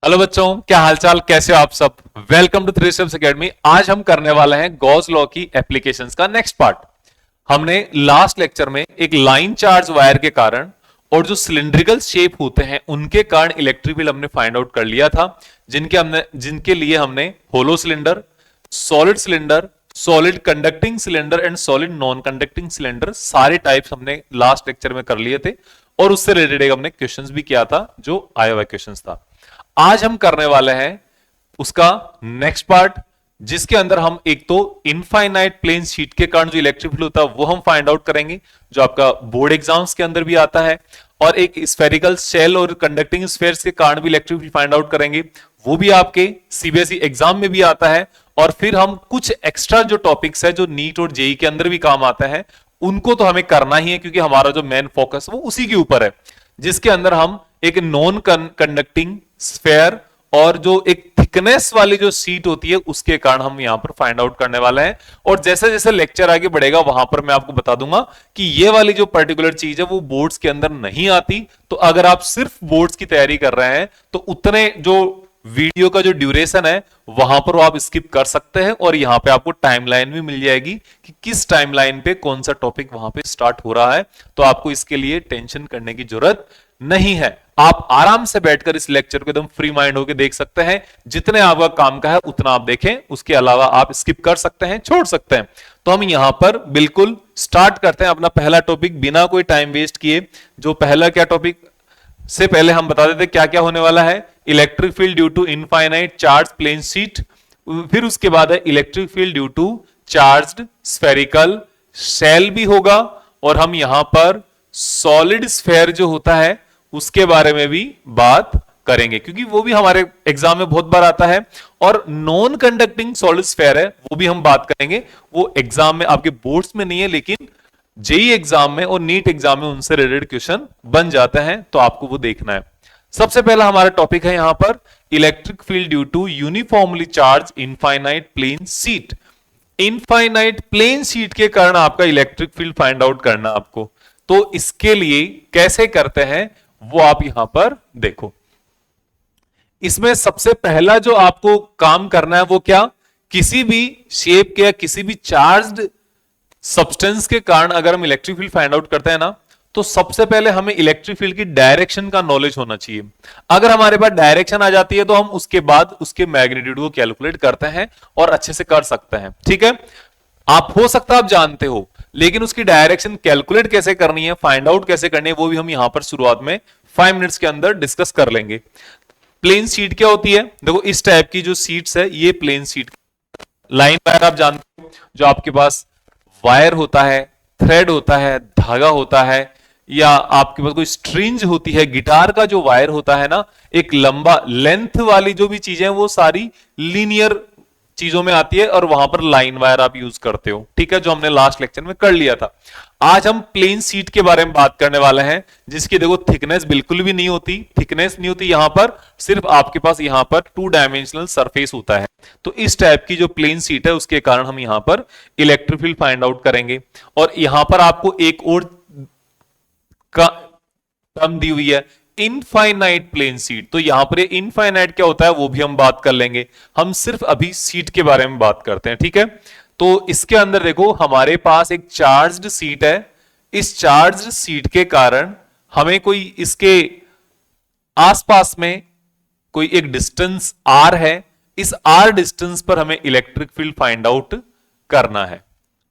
Hello बच्चों, क्या हालचाल, कैसे हो आप सब। Welcome to three steps academy. आज हम करने वाले हैं गॉस लॉ की एप्लीकेशंस का नेक्स्ट पार्ट। हमने लास्ट लेक्चर में एक लाइन चार्ज वायर के कारण और जो सिलिंड्रिकल शेप होते हैं उनके कारण इलेक्ट्रिक फील्ड हमने फाइंड आउट कर लिया था, जिनके लिए हमने hollow cylinder, cylinder, solid conducting cylinder and solid non conducting cylinder सारे टाइप्स हमने लास्ट लेक्चर में कर लिए थे और उससे रिलेटेड हमने क्वेश्चंस भी किया था जो आया हुआ क्वेश्चंस था। आज हम करने वाले हैं उसका नेक्स्ट पार्ट, जिसके अंदर हम एक तो इनफाइनाइट प्लेन शीट के कारण जो इलेक्ट्रिक फील्ड होता है वो हम फाइंड आउट करेंगे, जो आपका बोर्ड एग्जाम्स के अंदर भी आता है, और एक स्फेरिकल शेल और कंडक्टिंग स्फेयर्स के कारण भी इलेक्ट्रिक फील्ड फाइंड आउट करेंगे, वो भी आपके सीबीएसई एग्जाम में भी आता है। और फिर हम कुछ एक्स्ट्रा जो टॉपिक्स है जो नीट और जेई के अंदर भी काम आता है उनको तो हमें करना ही है, क्योंकि हमारा जो मेन फोकस वो उसी के ऊपर है, जिसके अंदर हम एक नॉन कंडक्टिंग स्फेयर और जो एक थिकनेस वाली जो सीट होती है उसके कारण हम यहां पर फाइंड आउट करने वाले हैं। और जैसे जैसे लेक्चर आगे बढ़ेगा वहां पर मैं आपको बता दूंगा कि ये वाली जो पर्टिकुलर चीज है वो बोर्ड्स के अंदर नहीं आती। तो अगर आप सिर्फ बोर्ड्स की तैयारी कर रहे हैं तो उतने जो वीडियो का जो ड्यूरेशन है वहां पर आप स्किप कर सकते हैं, और यहां पे आपको टाइमलाइन भी मिल जाएगी कि किस टाइमलाइन पे कौन सा टॉपिक वहां पे स्टार्ट हो रहा है। तो आपको इसके लिए टेंशन करने की जरूरत नहीं है, आप आराम से बैठकर इस लेक्चर को एकदम फ्री माइंड होकर देख सकते हैं। जितने आपका काम का है उतना आप देखें, उसके अलावा आप स्किप कर सकते हैं, छोड़ सकते हैं। तो हम यहां पर बिल्कुल स्टार्ट करते हैं अपना पहला टॉपिक बिना कोई टाइम वेस्ट किए। जो पहला क्या टॉपिक से पहले हम बता देते क्या क्या होने वाला है। Electric field due to infinite charge plane sheet, फिर उसके बाद है electric field due to charged spherical shell भी होगा, और हम यहां पर सॉलिड स्फेयर जो होता है उसके बारे में भी बात करेंगे, क्योंकि वो भी हमारे एग्जाम में बहुत बार आता है। और नॉन कंडक्टिंग सॉलिड स्फेयर है वो भी हम बात करेंगे, वो एग्जाम में आपके बोर्ड्स में नहीं है लेकिन जेई एग्जाम में और नीट एग्जाम में उनसे रिलेटेड क्वेश्चन बन जाते हैं, तो आपको वो देखना है। सबसे पहला हमारा टॉपिक है यहां पर electric field due to uniformly charge infinite plane sheet. Infinite plane sheet के कारण आपका इलेक्ट्रिक फील्ड फाइंड आउट करना आपको, तो इसके लिए कैसे करते हैं वो आप यहां पर देखो। इसमें सबसे पहला जो आपको काम करना है वो क्या, किसी भी शेप के या किसी भी चार्ज्ड सब्सटेंस के कारण अगर हम इलेक्ट्रिक फील्ड फाइंड आउट करते हैं ना, तो सबसे पहले हमें इलेक्ट्रिक फील्ड की डायरेक्शन का नॉलेज होना चाहिए। अगर हमारे पास डायरेक्शन आ जाती है तो हम उसके बाद उसके मैग्नीट्यूड को कैलकुलेट करते हैं और अच्छे से कर सकते हैं। ठीक है, आप हो सकता है आप जानते हो, लेकिन उसकी डायरेक्शन कैलकुलेट कैसे करनी है, फाइंड आउट कैसे करनी है, वो भी हम यहां पर शुरुआत में 5 मिनट्स के अंदर डिस्कस कर लेंगे। प्लेन शीट क्या होती है, देखो इस टाइप की जो सीट्स है ये प्लेन शीट। लाइन वायर आप जानते हो, जो आपके पास वायर होता है, थ्रेड होता है, धागा होता है, या आपके पास कोई स्ट्रिंज होती है, गिटार का जो वायर होता है ना, एक लंबा लेंथ वाली जो भी चीजें वो सारी लीनियर चीजों में आती है, और वहां पर लाइन वायर आप यूज करते हो। ठीक है, जो हमने लास्ट लेक्चर में कर लिया था। आज हम प्लेन शीट के बारे में बात करने वाले हैं, जिसकी देखो थिकनेस बिल्कुल भी नहीं होती, थिकनेस नहीं होती यहां पर, सिर्फ आपके पास यहां पर 2 डायमेंशनल सरफेस होता है। तो इस टाइप की जो प्लेन शीट है उसके कारण हम यहां पर इलेक्ट्रिक फील्ड फाइंड आउट करेंगे। और यहां पर आपको एक और टर्म दी हुई है, इनफाइनाइट प्लेन शीट। तो यहां पर इनफाइनाइट क्या होता है वो भी हम बात कर लेंगे, हम सिर्फ अभी सीट के बारे में बात करते हैं। ठीक है, तो इसके अंदर देखो हमारे पास एक चार्ज्ड सीट है, इस चार्ज्ड सीट के कारण हमें कोई इसके आसपास में कोई एक डिस्टेंस आर है, इस आर डिस्टेंस पर हमें इलेक्ट्रिक फील्ड फाइंड आउट करना है।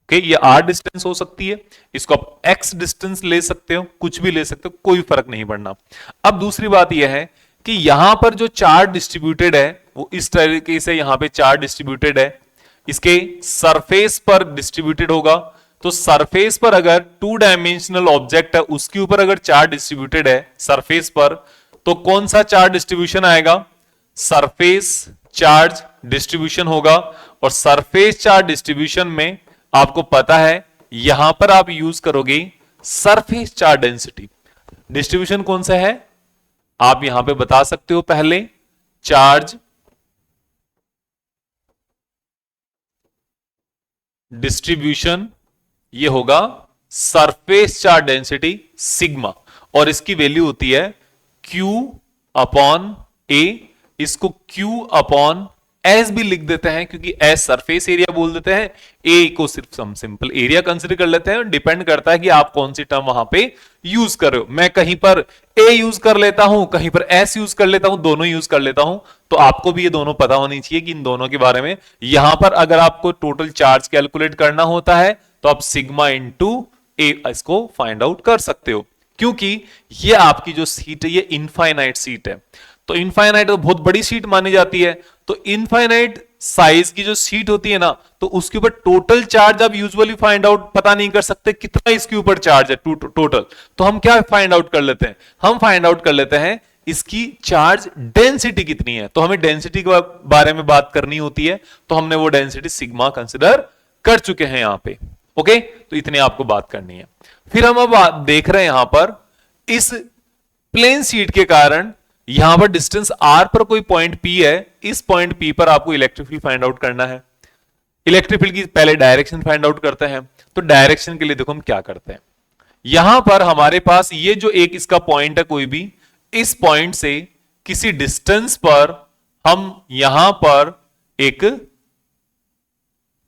ओके, ये आर डिस्टेंस हो सकती है, इसको आप एक्स डिस्टेंस ले सकते हो, कुछ भी ले सकते हो, कोई फर्क नहीं पड़ना। अब दूसरी बात यह है कि यहां पर जो चार्ज डिस्ट्रीब्यूटेड है वो इस तरीके से यहां पे चार्ज डिस्ट्रीब्यूटेड है, इसके सरफेस पर डिस्ट्रीब्यूटेड होगा। तो सरफेस पर अगर 2 डायमेंशनल ऑब्जेक्ट है उसके ऊपर अगर चार्ज डिस्ट्रीब्यूटेड है सरफेस पर, तो कौन सा चार्ज डिस्ट्रीब्यूशन आएगा, सरफेस चार्ज डिस्ट्रीब्यूशन होगा। और सरफेस चार्ज डिस्ट्रीब्यूशन में आपको पता है यहां पर आप यूज करोगे सरफेस चार्ज डेंसिटी। डिस्ट्रीब्यूशन कौन सा है आप यहां पे बता सकते हो, पहले चार्ज डिस्ट्रीब्यूशन ये होगा सरफेस चार्ज डेंसिटी सिग्मा, और इसकी वैल्यू होती है Q अपॉन A, इसको Q अपॉन एस भी लिख देते हैं, क्योंकि एस सरफेस एरिया बोल देते हैं, ए को सिर्फ हम सिंपल एरिया कंसीडर कर लेते हैं। डिपेंड करता है कि आप कौन सी टर्म वहां पे यूज कर रहे हो। मैं कहीं पर ए यूज कर लेता हूं, कहीं पर एस यूज कर लेता हूं, दोनों यूज कर लेता हूं। तो आपको भी ये दोनों पता होनी चाहिए कि इन दोनों के बारे में। यहां पर अगर आपको टोटल चार्ज कैलकुलेट करना होता है तो आप सिग्मा इंटू ए इसको फाइंड आउट कर सकते हो, क्योंकि ये आपकी जो सीट है ये इनफाइनाइट सीट है। तो इनफाइनाइट तो बहुत बड़ी सीट मानी जाती है। तो इनफाइनाइट साइज की जो सीट होती है ना, तो उसके ऊपर टोटल चार्ज आप यूजुअली फाइंड आउट पता नहीं कर सकते कितना इसके ऊपर चार्ज है टोटल। तो हम क्या फाइंड आउट कर लेते हैं, हम फाइंड आउट कर लेते हैं इसकी चार्ज डेंसिटी कितनी है। तो हमें डेंसिटी के बारे में बात करनी होती है, तो हमने वो डेंसिटी सिग्मा कंसिडर कर चुके हैं यहां पे। ओके, तो इतनी आपको बात करनी है। फिर हम अब देख रहे हैं यहां पर इस प्लेन सीट के कारण यहां पर डिस्टेंस r पर कोई पॉइंट P है। इस पॉइंट P पर आपको इलेक्ट्रिक फील्ड फाइंड आउट करना है। इलेक्ट्रिक फील्ड की पहले डायरेक्शन फाइंड आउट करते हैं। तो डायरेक्शन के लिए देखो हम क्या करते हैं, यहां पर हमारे पास ये जो एक इसका पॉइंट है कोई भी, इस पॉइंट से किसी डिस्टेंस पर हम यहां पर एक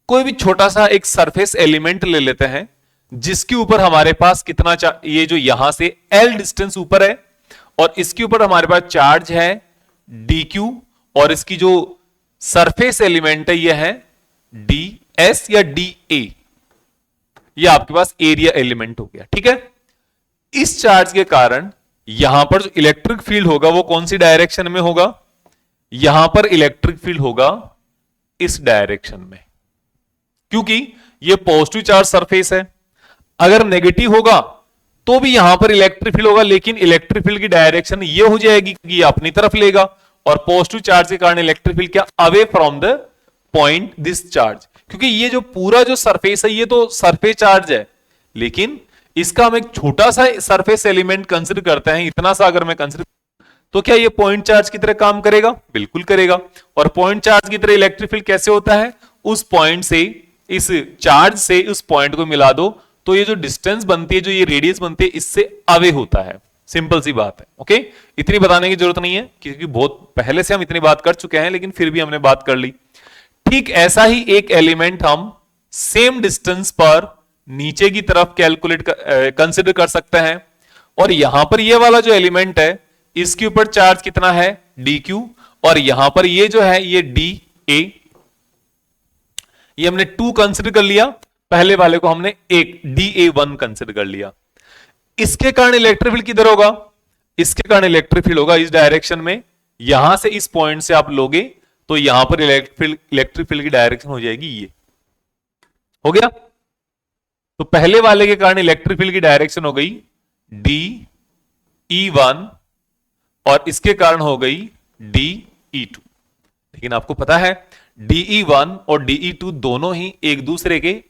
कोई भी छोटा सा एक सरफेस एलिमेंट ले लेते हैं, जिसके ऊपर हमारे पास कितना ये जो यहां से L डिस्टेंस ऊपर है और इसके ऊपर हमारे पास चार्ज है dq, और इसकी जो सरफेस एलिमेंट है ये है ds या dA। ये आपके पास एरिया एलिमेंट हो गया, ठीक है। इस चार्ज के कारण यहां पर जो इलेक्ट्रिक फील्ड होगा वो कौन सी डायरेक्शन में होगा, यहां पर इलेक्ट्रिक फील्ड होगा इस डायरेक्शन में, क्योंकि ये पॉजिटिव चार्ज सरफेस है। अगर नेगेटिव होगा तो भी यहां पर इलेक्ट्रिक फील्ड होगा, लेकिन इलेक्ट्रिक फील्ड की डायरेक्शन ये हो जाएगी कि ये अपनी तरफ लेगा, और पॉजिटिव चार्ज के कारण इलेक्ट्रिक फील्ड क्या, away from the point this charge. क्योंकि ये जो पूरा जो सरफेस है ये तो सरफेस चार्ज है, लेकिन इसका हम एक छोटा सा सरफेस एलिमेंट कंसिडर करते हैं, इतना सा अगर मैं कंसिडर, तो क्या ये पॉइंट चार्ज की तरह काम करेगा, बिल्कुल करेगा। और पॉइंट चार्ज की तरह इलेक्ट्रिक फील्ड कैसे होता है, उस पॉइंट से इस चार्ज से उस पॉइंट को मिला दो तो ये जो डिस्टेंस बनती है, जो ये रेडियस बनती है, इससे अवे होता है। सिंपल सी बात है। ओके, इतनी बताने की जरूरत नहीं है क्योंकि बहुत पहले से हम इतनी बात कर चुके हैं, लेकिन फिर भी हमने बात कर ली। ठीक ऐसा ही एक एलिमेंट हम सेम डिस्टेंस पर नीचे की तरफ कैलकुलेट कंसिडर कर सकते हैं, और यहां पर ये वाला जो एलिमेंट है इसके ऊपर चार्ज कितना है dq, और यहां पर ये जो है ये dA, ये हमने 2 कंसिडर कर लिया, पहले वाले को हमने एक dA1 कंसिडर कर लिया। इसके कारण इलेक्ट्रिक फील्ड किधर होगा, इसके कारण इलेक्ट्रिक फील्ड होगा इस डायरेक्शन में। यहां से इस पॉइंट से आप लोगे तो यहां पर इलेक्ट्रिक फील्ड की डायरेक्शन हो जाएगी ये, हो गया। तो पहले वाले के कारण इलेक्ट्रिक फील्ड की डायरेक्शन हो गई dE1 और इसके कारण हो गई dE2। लेकिन आपको पता है dE1 और dE2 दोनों ही एक दूसरे के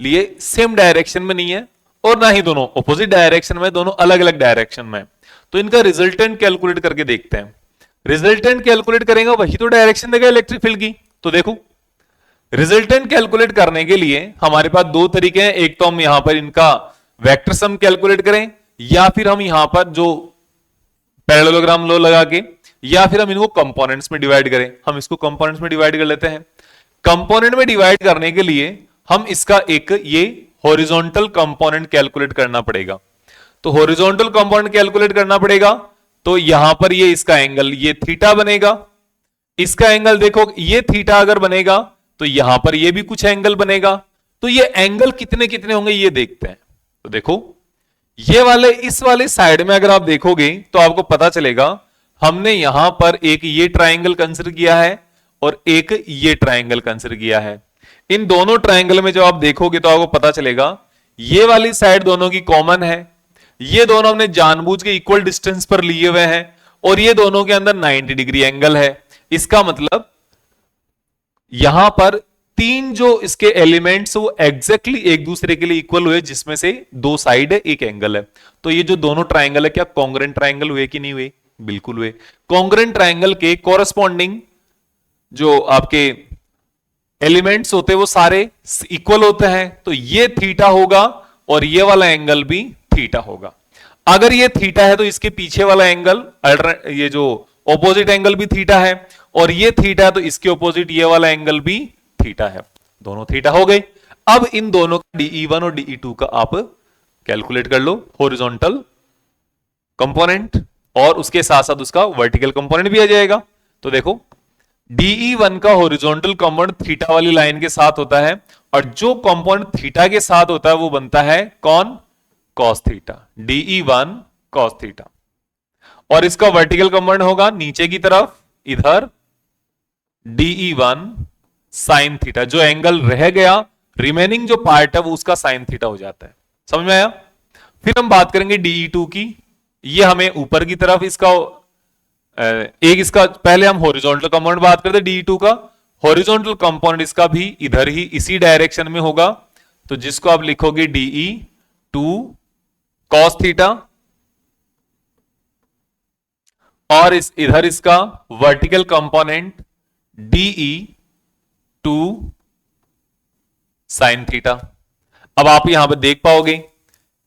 लिए सेम डायरेक्शन में नहीं है, और ना ही दोनों ऑपोजिट डायरेक्शन में, दोनों अलग अलग डायरेक्शन में। तो इनका रिजल्टेंट कैलकुलेट करके देखते हैं। रिजल्टेंट कैलकुलेट करेंगे वही तो डायरेक्शन देगा इलेक्ट्रिक फील्ड की। तो देखो रिजल्टेंट कैलकुलेट करने के लिए हमारे पास 2 तरीके हैं, एक तो हम यहां पर इनका वेक्टर सम कैलकुलेट करें, या फिर हम यहां पर जो पैरेललोग्राम लॉ लगा के, या फिर हम इनको कंपोनेंट्स में डिवाइड करें। हम इसको कंपोनेंट्स में डिवाइड कर लेते हैं। कंपोनेंट में डिवाइड करने के लिए हम इसका एक ये हॉरिजॉन्टल कंपोनेंट कैलकुलेट करना पड़ेगा। तो हॉरिजॉन्टल कंपोनेंट कैलकुलेट करना पड़ेगा, तो यहां पर ये इसका एंगल ये थीटा बनेगा। इसका एंगल देखो ये थीटा अगर बनेगा तो यहां पर ये भी कुछ एंगल बनेगा। तो ये एंगल कितने कितने होंगे ये देखते हैं। तो देखो ये वाले इस वाले साइड में अगर आप देखोगे तो आपको पता चलेगा हमने यहां पर एक ये ट्राइंगल कंसिडर किया है और एक ये ट्राइंगल कंसिडर किया है। इन दोनों ट्राइंगल में जब आप देखोगे तो आपको पता चलेगा ये वाली साइड दोनों की कॉमन है, ये दोनों हमने जानबूझ के इक्वल डिस्टेंस पर लिए हुए हैं, और ये दोनों के अंदर 90 डिग्री एंगल है। इसका मतलब यहां पर 3 जो इसके एलिमेंट्स वो एग्जैक्टली एक दूसरे के लिए इक्वल हुए, जिसमें से 2 साइड है, एक एंगल है। तो ये जो दोनों ट्राइंगल है क्या कॉन्ग्रुएंट ट्राइंगल हुए कि नहीं हुए, बिल्कुल हुए। कॉन्ग्रुएंट ट्राइंगल के कोरस्पॉन्डिंग जो आपके एलिमेंट्स होते हैं वो सारे इक्वल होते हैं, तो ये थीटा होगा और ये वाला एंगल भी थीटा होगा। अगर ये थीटा है तो इसके पीछे वाला एंगल ये जो ऑपोजिट एंगल भी थीटा है, और ये थीटा तो इसके ऑपोजिट ये वाला एंगल भी थीटा है, दोनों थीटा हो गए। अब इन दोनों का DE1 और DE2 का आप कैलकुलेट कर लो, हॉरिजॉन्टल कंपोनेंट, और उसके साथ साथ उसका वर्टिकल कंपोनेंट भी आ जाएगा। तो देखो DE1 का हॉरिजॉन्टल कंपोनेंट थीटा वाली लाइन के साथ होता है, और जो कंपोनेंट थीटा के साथ होता है वो बनता है कौन, cos theta, DE1 cos theta. और इसका वर्टिकल कंपोनेंट होगा नीचे की तरफ इधर DE1 साइन थीटा, जो एंगल रह गया रिमेनिंग जो पार्ट है वो उसका साइन थीटा हो जाता है। समझ में आया? फिर हम बात करेंगे DE2 की, ये हमें ऊपर की तरफ इसका एक इसका पहले हम हॉरिजॉन्टल कंपोनेंट बात करते हैं DE2 का, हॉरिजॉन्टल कंपोनेंट इसका भी इधर ही इसी डायरेक्शन में होगा, तो जिसको आप लिखोगे DE2 कॉस थीटा, और इधर इसका vertical component DE2 sine theta. अब आप यहां पर देख पाओगे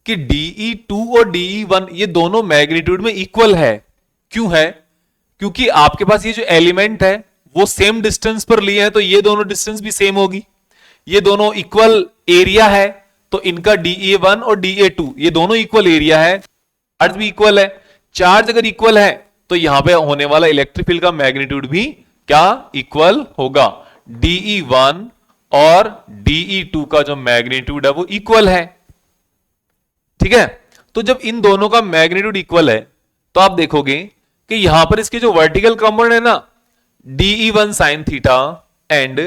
कि DE2 और DE1 ये दोनों मैग्नीट्यूड में इक्वल है। क्यों है? क्योंकि आपके पास ये जो एलिमेंट है वो सेम डिस्टेंस पर लिए हैं, तो ये दोनों डिस्टेंस भी सेम होगी, ये दोनों इक्वल एरिया है, तो इनका DE1 और DE2 ये दोनों इक्वल एरिया है, चार्ज भी इक्वल है। चार्ज अगर इक्वल है तो यहां पे होने वाला इलेक्ट्रिक फील्ड का मैग्नीट्यूड भी क्या इक्वल होगा, DE1 और DE2 का जो मैग्नीट्यूड है वो इक्वल है। ठीक है, तो जब इन दोनों का मैग्नीट्यूड इक्वल है तो आप देखोगे कि यहां पर इसके जो वर्टिकल कंपोनेंट है ना, DE1 sine theta and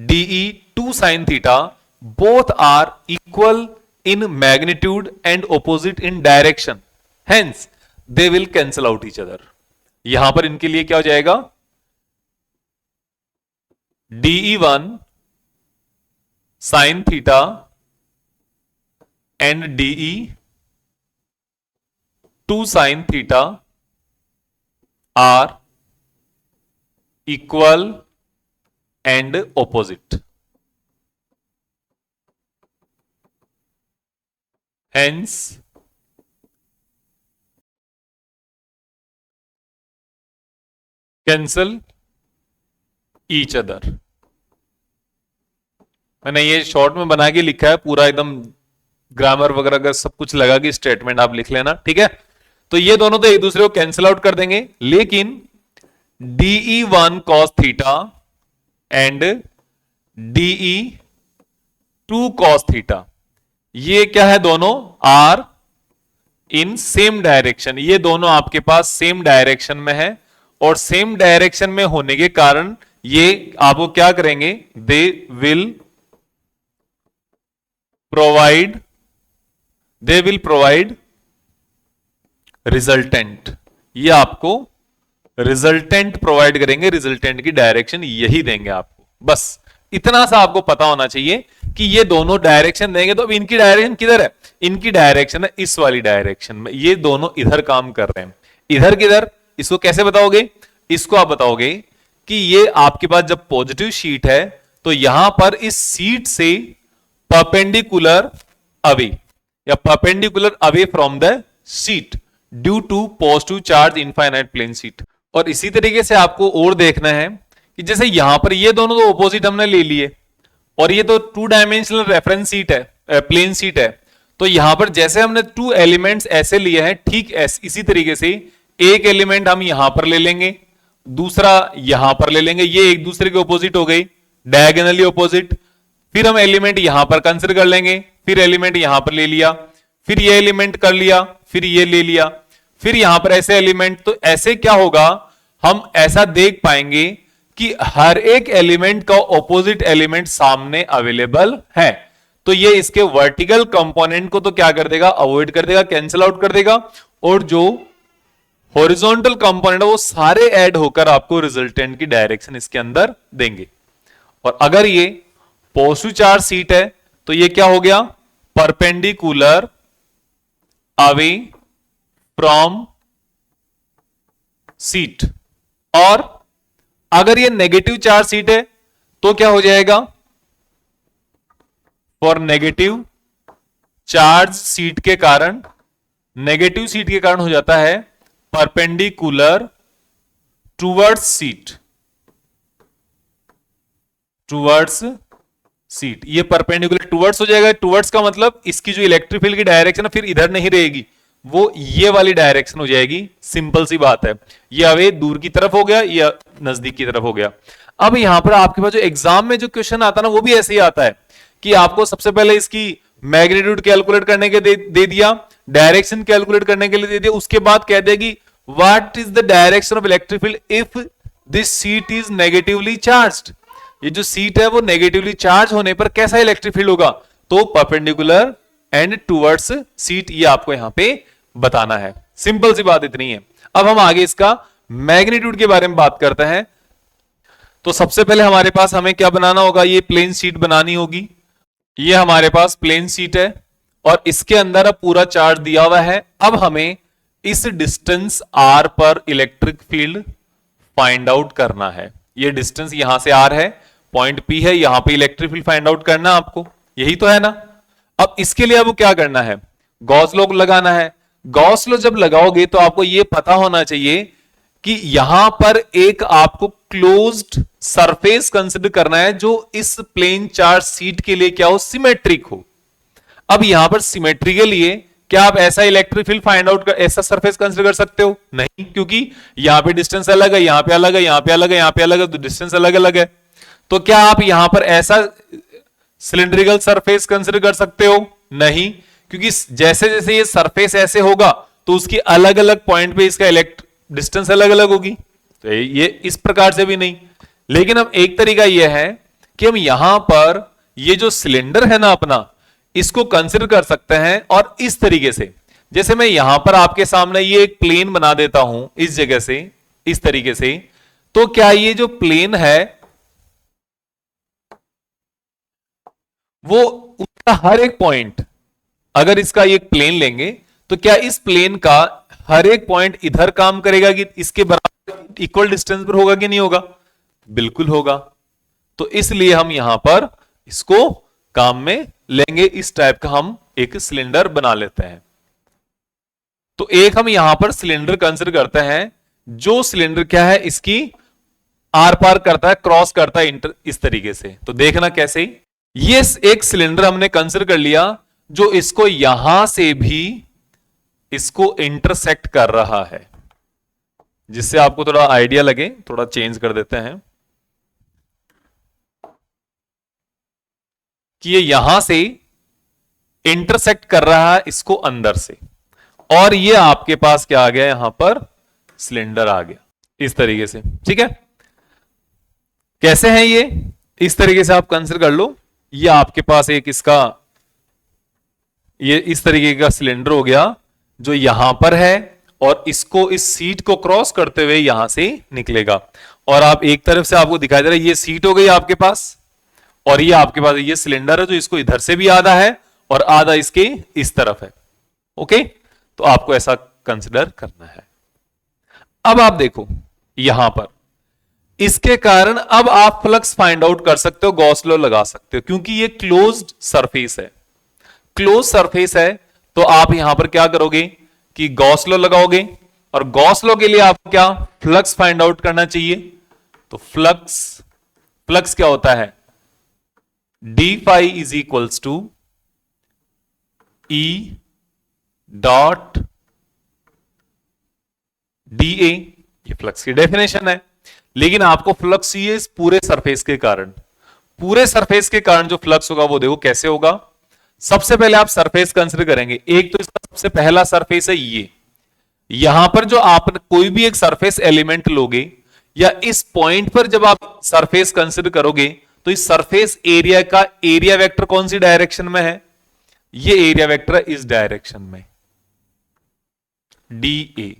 DE2 sine theta both are equal in magnitude and opposite in direction, hence they will cancel out each other. यहां पर इनके लिए क्या हो जाएगा, DE1 sine theta and DE2 sine theta are equal and opposite, hence cancel each other. मैंने ये short में बना के लिखा है, पूरा एकदम ग्रामर वगैरह अगर सब कुछ लगा कि स्टेटमेंट आप लिख लेना, ठीक है। तो ये दोनों तो एक दूसरे को कैंसिल आउट कर देंगे, लेकिन DE1 cos theta and DE2 cos theta ये क्या है, दोनों आर इन सेम डायरेक्शन, ये दोनों आपके पास सेम डायरेक्शन में है, और सेम डायरेक्शन में होने के कारण ये आपको क्या करेंगे, दे विल प्रोवाइड रिजल्टेंट, ये आपको रिजल्टेंट प्रोवाइड करेंगे, रिजल्टेंट की डायरेक्शन यही देंगे आपको। बस इतना सा आपको पता होना चाहिए कि ये दोनों डायरेक्शन देंगे, तो अब इनकी डायरेक्शन किधर है, इनकी डायरेक्शन है इस वाली डायरेक्शन में, ये दोनों इधर काम कर रहे हैं, इधर किधर, इसको कैसे बताओगे, इसको आप बताओगे कि ये आपके पास जब पॉजिटिव शीट है तो यहां पर इस सीट से परपेंडिकुलर अवे या perpendicular away from the sheet due to positive charge infinite plane sheet. और इसी तरीके से आपको और देखना है कि जैसे यहां पर ये दोनों तो ऑपोजिट हमने ले लिए, और ये तो 2 डायमेंशनल रेफरेंस सीट है, प्लेन सीट है, तो यहां पर जैसे हमने 2 एलिमेंट्स ऐसे लिए हैं, ठीक इसी तरीके से एक एलिमेंट हम यहां पर ले लेंगे, दूसरा यहां पर ले लेंगे, ये एक दूसरे के ऑपोजिट हो गई, डायगोनली ऑपोजिट। फिर हम एलिमेंट यहां पर कंसिडर कर लेंगे, फिर एलिमेंट यहां पर ले लिया, फिर ये एलिमेंट कर लिया, फिर ये ले लिया, फिर यहां पर ऐसे एलिमेंट, तो ऐसे क्या होगा, हम ऐसा देख पाएंगे कि हर एक एलिमेंट का ऑपोजिट एलिमेंट सामने अवेलेबल है, तो ये इसके वर्टिकल कंपोनेंट को तो क्या कर देगा, अवॉइड कर देगा, कैंसिल आउट कर देगा, और जो हॉरिजॉन्टल कंपोनेंट है वो सारे ऐड होकर आपको रिजल्टेंट की डायरेक्शन इसके अंदर देंगे। और अगर ये पॉजिटिव चार्ज सीट है तो ये क्या हो गया, परपेंडिकुलर अवे फ्रॉम सीट, और अगर ये नेगेटिव चार्ज सीट है तो क्या हो जाएगा, फॉर नेगेटिव चार्ज सीट के कारण, नेगेटिव सीट के कारण हो जाता है perpendicular towards seat, towards seat, ये परपेंडिकुलर टूवर्ड्स हो जाएगा। टूवर्ड्स का मतलब इसकी जो इलेक्ट्रिक फील्ड की डायरेक्शन है फिर इधर नहीं रहेगी, वो ये वाली डायरेक्शन हो जाएगी। सिंपल सी बात है, ये अवे दूर की तरफ हो गया, या नजदीक की तरफ हो गया। अब यहां पर आपके पास जो एग्जाम में जो क्वेश्चन आता है ना, वो भी ऐसे ही आता है कि आपको सबसे पहले इसकी मैग्नीट्यूड कैलकुलेट करने के दे दिया, डायरेक्शन कैलकुलेट करने के लिए दे दिया, उसके बाद कह देगी what is the direction of electric field if this seat is negatively charged. ये जो सीट है वो नेगेटिवली चार्ज होने पर कैसा इलेक्ट्रिक फील्ड होगा, तो परपेंडिकुलर एंड टूवर्ड्स सीट, ये आपको यहां पे बताना है। सिंपल सी बात इतनी है। अब हम आगे इसका मैग्नीट्यूड के बारे में बात करते हैं। तो सबसे पहले हमारे पास हमें क्या बनाना होगा, ये प्लेन शीट बनानी होगी। ये हमारे पास प्लेन शीट है और इसके अंदर अब पूरा चार्ज दिया हुआ है। अब हमें इस डिस्टेंस r पर इलेक्ट्रिक फील्ड फाइंड आउट करना है। ये डिस्टेंस यहां से r है, पॉइंट P है, यहां पे इलेक्ट्रिक फील्ड फाइंड आउट करना आपको, यही तो है ना। अब इसके लिए अब क्या करना है, गॉस लॉ लगाना है। गॉस लॉ जब लगाओगे तो आपको यह पता होना चाहिए कि यहां पर एक आपको क्लोज्ड सरफेस कंसिडर करना है जो इस प्लेन चार्ज सीट के लिए क्या हो, सिमेट्रिक हो। अब यहां पर सिमेट्री के लिए क्या आप ऐसा इलेक्ट्रिक फील्ड फाइंड आउट कर, ऐसा सरफेस कंसिडर कर सकते हो? नहीं, क्योंकि यहां पे डिस्टेंस अलग है, यहां पे अलग है, यहां पे अलग है, यहां पे अलग है, तो डिस्टेंस अलग अलग है। तो क्या आप यहां पर ऐसा सिलिंड्रिकल सरफेस कंसिडर कर सकते हो? नहीं, क्योंकि जैसे जैसे ये सरफेस ऐसे होगा तो उसकी अलग अलग पॉइंट पे इसका डिस्टेंस अलग अलग होगी, तो ये इस प्रकार से भी नहीं। लेकिन अब एक तरीका यह है कि हम यहां पर ये जो सिलेंडर है ना अपना, इसको कंसिडर कर सकते हैं और इस तरीके से, जैसे मैं यहां पर आपके सामने ये एक प्लेन बना देता हूं इस जगह से, इस तरीके से, तो क्या ये जो प्लेन है वो उसका हर एक पॉइंट, अगर इसका एक प्लेन लेंगे तो क्या इस प्लेन का हर एक पॉइंट इधर काम करेगा कि इसके बराबर इक्वल डिस्टेंस पर होगा कि नहीं होगा? बिल्कुल होगा। तो इसलिए हम यहां पर इसको काम में लेंगे, इस टाइप का हम एक सिलेंडर बना लेते हैं। तो एक हम यहां पर सिलेंडर कंसिडर करते हैं, जो सिलेंडर क्या है, इसकी आर पार करता है, क्रॉस करता है इस तरीके से। तो देखना कैसे, ये एक सिलेंडर हमने कंसिडर कर लिया जो इसको यहां से भी इसको इंटरसेक्ट कर रहा है। जिससे आपको थोड़ा आइडिया लगे, थोड़ा चेंज कर देते हैं कि ये यहां से इंटरसेक्ट कर रहा है इसको अंदर से, और ये आपके पास क्या आ गया, यहां पर सिलेंडर आ गया इस तरीके से। ठीक है, कैसे है ये, इस तरीके से आप कंसिडर कर लो। ये आपके पास एक इसका ये इस तरीके का सिलेंडर हो गया जो यहां पर है, और इसको इस सीट को क्रॉस करते हुए यहां से निकलेगा। और आप एक तरफ से आपको दिखाई दे रहा है, ये सीट हो गई आपके पास, और ये आपके पास ये सिलेंडर है जो इसको इधर से भी आधा है और आधा इसके इस तरफ है। ओके, तो आपको ऐसा कंसिडर करना है। अब आप देखो यहां पर इसके कारण अब आप फ्लक्स फाइंड आउट कर सकते हो, गॉस लॉ लगा सकते हो, क्योंकि ये क्लोज्ड सरफेस है। क्लोज सरफेस है तो आप यहां पर क्या करोगे कि गॉस लॉ लगाओगे, और गॉस लॉ के लिए आपको क्या, फ्लक्स फाइंड आउट करना चाहिए। तो फ्लक्स क्या होता है, d phi is equals to E dot D A, ये फ्लक्स की डेफिनेशन है। लेकिन आपको फ्लक्स चाहिए इस पूरे सरफेस के कारण, पूरे सरफेस के कारण जो फ्लक्स होगा वो देखो कैसे होगा। सबसे पहले आप सरफेस कंसिडर करेंगे, एक तो इसका सबसे पहला सरफेस है ये, यहां पर जो आप कोई भी एक सरफेस एलिमेंट लोगे या इस पॉइंट पर जब आप सरफेस कंसिडर करोगे तो इस सरफेस एरिया का एरिया वेक्टर कौन सी डायरेक्शन में है, ये एरिया वेक्टर है इस डायरेक्शन में, डी ए।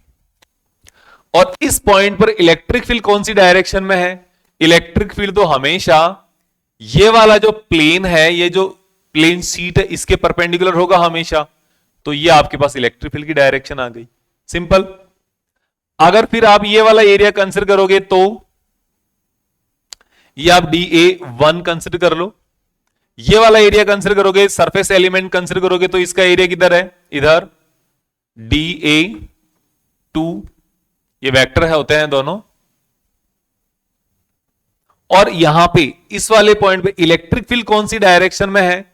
और इस पॉइंट पर इलेक्ट्रिक फील्ड कौन सी डायरेक्शन में है, इलेक्ट्रिक फील्ड तो हमेशा ये वाला जो प्लेन है, ये जो प्लेन शीट है, इसके परपेंडिकुलर होगा हमेशा। तो ये आपके पास इलेक्ट्रिक फील्ड की डायरेक्शन आ गई, सिंपल। अगर फिर आप ये वाला एरिया कंसिडर करोगे तो ये आप डी ए 1 कंसिडर कर लो, ये वाला एरिया कंसिडर करोगे, सरफेस एलिमेंट कंसिडर करोगे तो इसका एरिया किधर है, इधर, डी ए 2, ये वेक्टर है होते हैं दोनों, और यहां पे इस वाले पॉइंट पे इलेक्ट्रिक फील्ड कौन सी डायरेक्शन में है?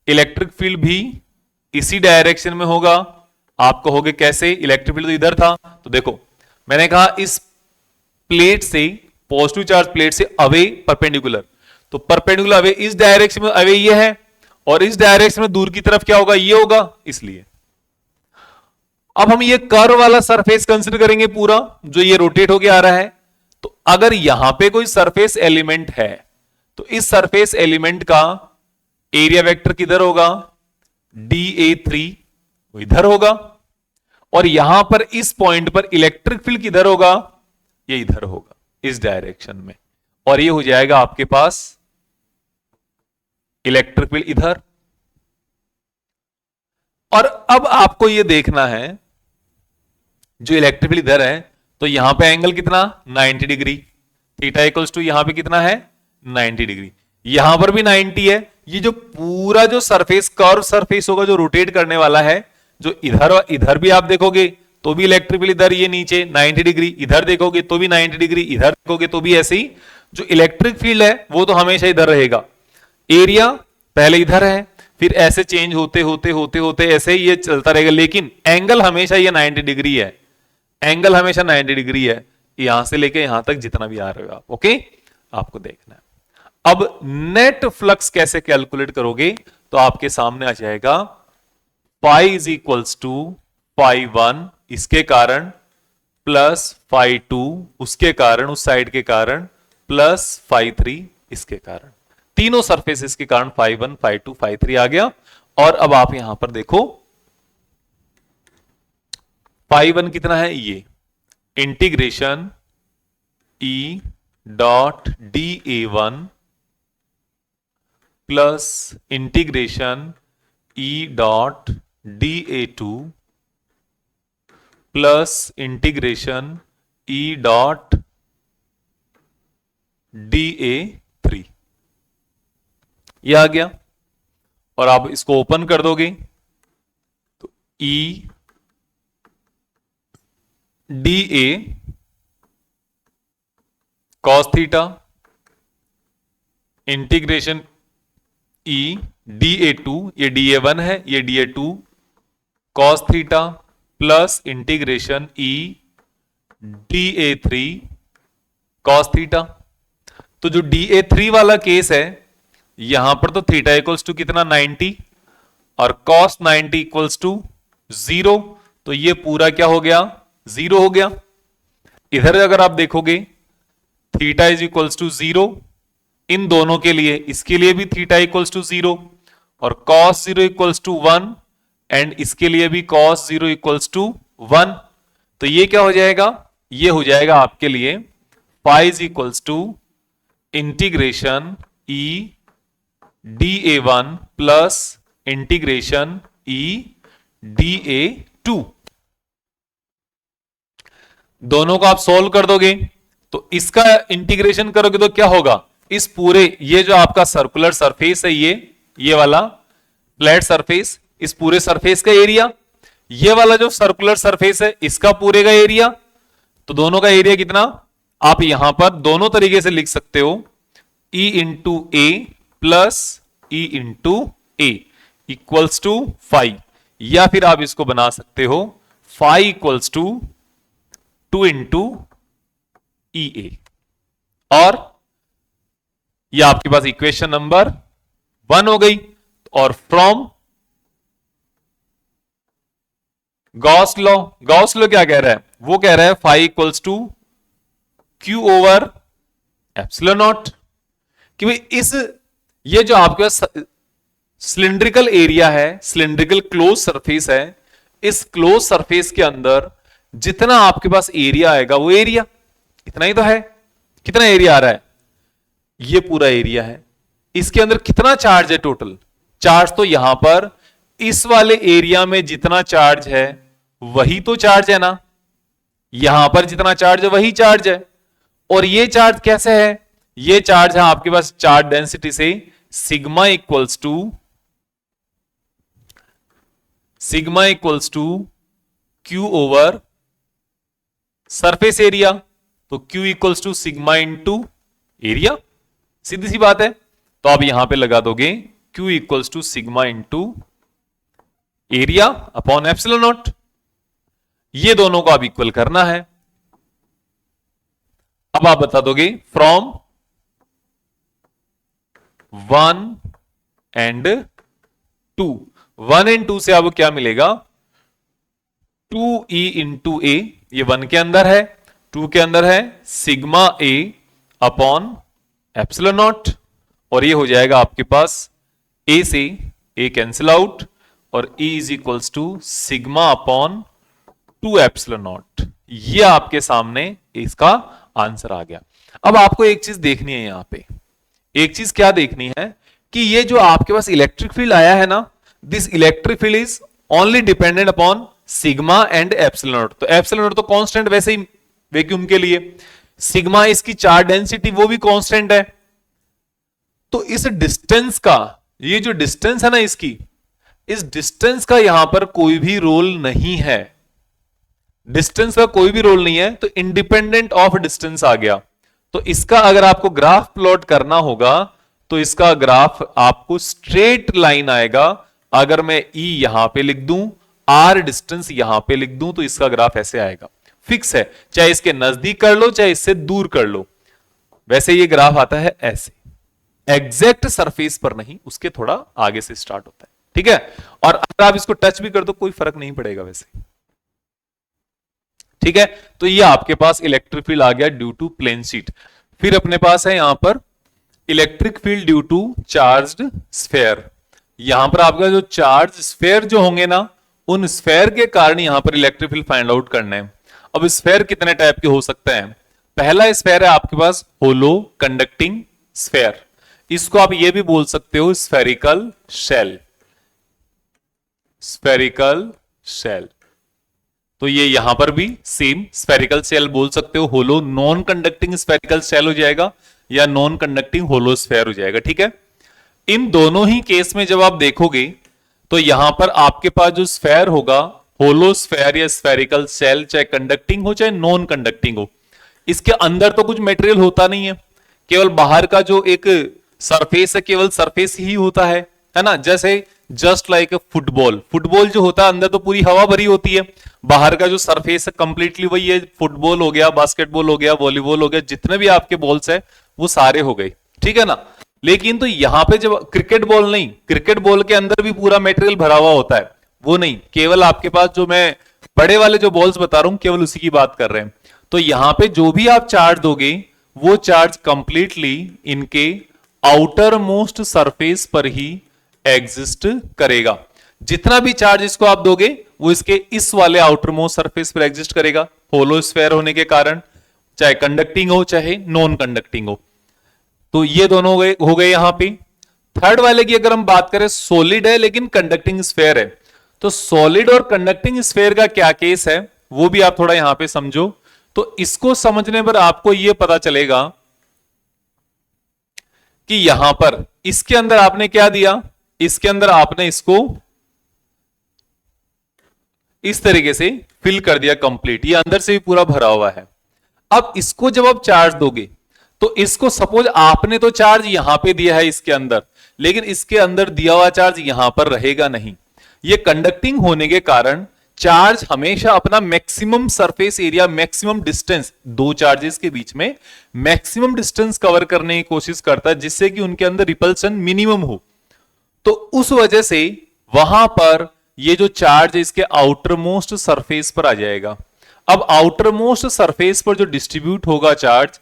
इलेक्ट्रिक फील्ड भी इसी डायरेक्शन में होगा। आप कहोगे कैसे, इलेक्ट्रिक फील्ड तो इधर था। तो देखो मैंने कहा इस प्लेट से, पॉजिटिव चार्ज प्लेट से अवे परपेंडिकुलर, तो परपेंडिकुलर अवे इस डायरेक्शन में अवे ये है, और इस डायरेक्शन में दूर की तरफ क्या होगा, ये होगा। इसलिए अब हम ये कर्व वाला सरफेस कंसीडर करेंगे पूरा, जो ये रोटेट होके आ रहा है। तो अगर यहां पे कोई सरफेस एलिमेंट है तो इस सरफेस एलिमेंट का एरिया वेक्टर किधर होगा, dA3 वो इधर होगा, और यहां पर इस पॉइंट पर इलेक्ट्रिक फील्ड किधर होगा, ये इधर होगा इस डायरेक्शन में, और ये हो जाएगा आपके पास इलेक्ट्रिक फील्ड इधर। और अब आपको ये देखना है जो इलेक्ट्रिक फील्ड इधर है, तो यहां पे एंगल कितना, 90 डिग्री, थीटा इक्वल्स टू यहां पे कितना है, 90 डिग्री, यहां पर भी 90 है। ये जो पूरा जो सरफेस, कर्व सरफेस होगा जो रोटेट करने वाला है, जो इधर भी आप देखोगे तो भी इलेक्ट्रिक फील्ड इधर, ये नीचे 90 डिग्री, इधर देखोगे तो भी 90 डिग्री, इधर देखोगे तो भी ऐसे ही। जो इलेक्ट्रिक फील्ड है वो तो हमेशा इधर रहेगा। एरिया पहले इधर है, फिर ऐसे चेंज होते होते होते होते ऐसे ही ये चलता रहेगा, लेकिन एंगल हमेशा ये 90 डिग्री है, एंगल हमेशा 90 डिग्री है, यहां से लेके यहां तक जितना भी आ रहे हो आप। ओके, आपको देखना है। अब नेट फ्लक्स कैसे कैलकुलेट करोगे, तो आपके सामने आ जाएगा phi is equals to phi 1 इसके कारण, प्लस फाई 2 उसके कारण, उस साइड के कारण, प्लस फाई 3 इसके कारण, तीनों सरफेसेस के कारण फाई 1 फाई 2 फाई 3 आ गया। और अब आप यहां पर देखो फाई 1 कितना है, ये integration E dot dA1 plus integration E dot dA2 plus integration E dot dA3, ये आ गया। और आप इसको ओपन कर दोगे तो ई dA cos theta integration E dA2, ये dA1 है, ये dA2 cos theta plus integration ई dA3 कॉस थीटा। तो जो dA3 वाला केस है, यहां पर तो थीटा इक्वल्स टू कितना 90 और कॉस 90 इक्वल्स टू 0, तो ये पूरा क्या हो गया, 0 हो गया। इधर अगर आप देखोगे थीटा इज इक्वल्स टू 0 इन दोनों के लिए, इसके लिए भी थीटा इक्वल्स टू 0 और कॉस 0 इक्वल्स टू 1, एंड इसके लिए भी कॉस 0 इक्वल्स टू 1। तो ये क्या हो जाएगा, ये हो जाएगा आपके लिए phi is equals to integration E dA1 plus integration E dA2। दोनों को आप सोल्व कर दोगे तो इसका इंटीग्रेशन करोगे तो क्या होगा, इस पूरे ये जो आपका सर्कुलर सरफेस है, ये वाला फ्लैट सरफेस, इस पूरे सरफेस का एरिया, ये वाला जो सर्कुलर सरफेस है इसका पूरे का एरिया, तो दोनों का एरिया कितना, आप यहां पर दोनों तरीके से लिख सकते हो, E into A plus E into A equals to phi, या फिर आप इसको बना सकते हो phi equals to 2 into E A, और यह आपके पास इक्वेशन नंबर 1 हो गई। और from Gauss law, Gauss law क्या कह रहा है, वो कह रहा है phi equals to Q over epsilon naught, कि भाई इस ये जो आपके पास सिलिंड्रिकल एरिया है, सिलिंड्रिकल क्लोज सरफेस है, इस क्लोज सरफेस के अंदर जितना आपके पास एरिया आएगा वो एरिया इतना ही तो है। कितना एरिया आ रहा है, ये पूरा एरिया है, इसके अंदर कितना चार्ज है टोटल, चार्ज तो यहां पर इस वाले एरिया में जितना चार्ज है वही तो चार्ज है ना, यहां पर जितना चार्ज है वही चार्ज है। और ये चार्ज कैसे है, ये चार्ज है आपके पास चार्ज डेंसिटी से sigma equals to Q over surface area, तो Q equals to sigma into area, सीधी सी बात है। तो आप यहां पे लगा दोगे Q equals to sigma into area upon epsilon naught. ये दोनों को आप इक्वल करना है। अब आप बता दोगे फ्रॉम 1 एंड 2, 1 एंड 2 से आपको क्या मिलेगा, 2E इंटू ए, ये 1 के अंदर है, 2 के अंदर है, sigma A upon epsilon naught, और ये हो जाएगा आपके पास ए से ए कैंसिल आउट, और E is equals to sigma upon 2 epsilon naught. ये आपके सामने इसका आंसर आ गया। अब आपको एक चीज देखनी है, यहां पे एक चीज क्या देखनी है कि ये जो आपके पास इलेक्ट्रिक फील्ड आया है ना, this electric field is only dependent upon sigma and epsilon not. तो एप्सिलॉन नॉट तो कांस्टेंट वैसे ही वैक्यूम के लिए, सिग्मा इसकी चार्ज डेंसिटी वो भी कांस्टेंट है। तो इस डिस्टेंस का, ये जो डिस्टेंस है ना इसकी, इस डिस्टेंस का यहां पर कोई भी रोल नहीं है, डिस्टेंस का कोई भी रोल नहीं है, तो इंडिपेंडेंट ऑफ डिस्टेंस आ गया। तो इसका अगर आपको ग्राफ प्लॉट करना होगा तो इसका ग्राफ आपको स्ट्रेट लाइन आएगा। अगर मैं E यहां पे लिख दूं, R डिस्टेंस यहां पे लिख दूं, तो इसका ग्राफ ऐसे आएगा, फिक्स है, चाहे इसके नजदीक कर लो चाहे इससे दूर कर लो, वैसे ये ग्राफ आता है ऐसे, एग्जैक्ट सरफेस पर नहीं, उसके थोड़ा आगे से स्टार्ट होता है, ठीक है। और अगर आप इसको टच भी कर दो कोई फर्क नहीं पड़ेगा वैसे, ठीक है। तो ये आपके पास इलेक्ट्रिक फील्ड आ गया ड्यू टू प्लेन शीट। फिर अपने पास है यहां पर electric field due to charged sphere. यहां पर आपका जो चार्ज स्फेयर जो होंगे ना, उन स्फेयर के कारण यहां पर इलेक्ट्रिक फील्ड फाइंड आउट करना है। अब स्फेयर कितने टाइप के हो सकते हैं? पहला स्फेयर है आपके पास होलो कंडक्टिंग स्फेयर, इसको आप ये भी बोल सकते हो स्फेरिकल शेल, स्फेरिकल शेल। तो ये यहां पर भी सेम स्फेरिकल शेल बोल सकते हो, होलो नॉन कंडक्टिंग स्फेरिकल शेल हो जाएगा या नॉन कंडक्टिंग होलो स्फेयर हो जाएगा, ठीक है। इन दोनों ही केस में जब आप देखोगे तो यहां पर आपके पास जो स्फेयर होगा, होलो स्फेयर या स्फेरिकल शेल, चाहे कंडक्टिंग हो चाहे नॉन कंडक्टिंग हो, इसके अंदर तो कुछ मटेरियल होता नहीं है, केवल बाहर का जो एक सरफेस है केवल सरफेस ही होता है ना। जैसे जस्ट लाइक फुटबॉल, फुटबॉल जो होता है अंदर तो पूरी हवा भरी होती है, बाहर का जो सरफेस है कंप्लीटली वही है। फुटबॉल हो गया, बास्केटबॉल हो गया, वॉलीबॉल हो गया, जितने भी आपके बॉल्स है वो सारे हो गए, ठीक है ना। लेकिन तो यहां पे जब क्रिकेट बॉल नहीं, क्रिकेट बॉल के अंदर भी पूरा मटेरियल भरा हुआ होता है, वो नहीं, केवल आपके पास जो मैं बड़े वाले जो बॉल्स बता रहा हूं केवल उसी की बात कर रहे हैं। तो यहां पे जो भी आप चार्ज दोगे वो चार्ज कंप्लीटली इनके आउटर मोस्ट सरफेस पर ही एग्जिस्ट करेगा। जितना भी चार्ज इसको आप दोगे वो इसके इस वाले आउटर मोस्ट सरफेस पर एग्जिस्ट करेगा, होलो स्फेयर होने के कारण, चाहे कंडक्टिंग हो चाहे नॉन कंडक्टिंग हो। तो ये दोनों हो गए यहां पे। थर्ड वाले की अगर हम बात करें, सॉलिड है लेकिन कंडक्टिंग स्फेयर है, तो सॉलिड और कंडक्टिंग स्फेयर का क्या केस है वो भी आप थोड़ा यहां पे समझो। तो इसको समझने पर आपको यह पता चलेगा कि यहां पर इसके अंदर आपने क्या दिया, इसके अंदर आपने इसको इस तरीके से फिल कर दिया कंप्लीट, ये अंदर से भी पूरा भरा हुआ है। अब इसको जब आप चार्ज दोगे तो इसको सपोज आपने तो चार्ज यहां पे दिया है इसके अंदर, लेकिन इसके अंदर दिया हुआ चार्ज यहां पर रहेगा नहीं। ये कंडक्टिंग होने के कारण चार्ज हमेशा अपना maximum surface area, maximum distance, दो चार्जेस के बीच में मैक्सिमम डिस्टेंस कवर करने की कोशिश करता है जिससे कि उनके अंदर रिपल्सन मिनिमम हो। तो उस वजह से वहां पर ये जो चार्ज है इसके आउटर मोस्ट सरफेस पर आ जाएगा। अब आउटर मोस्ट सरफेस पर जो डिस्ट्रीब्यूट होगा चार्ज,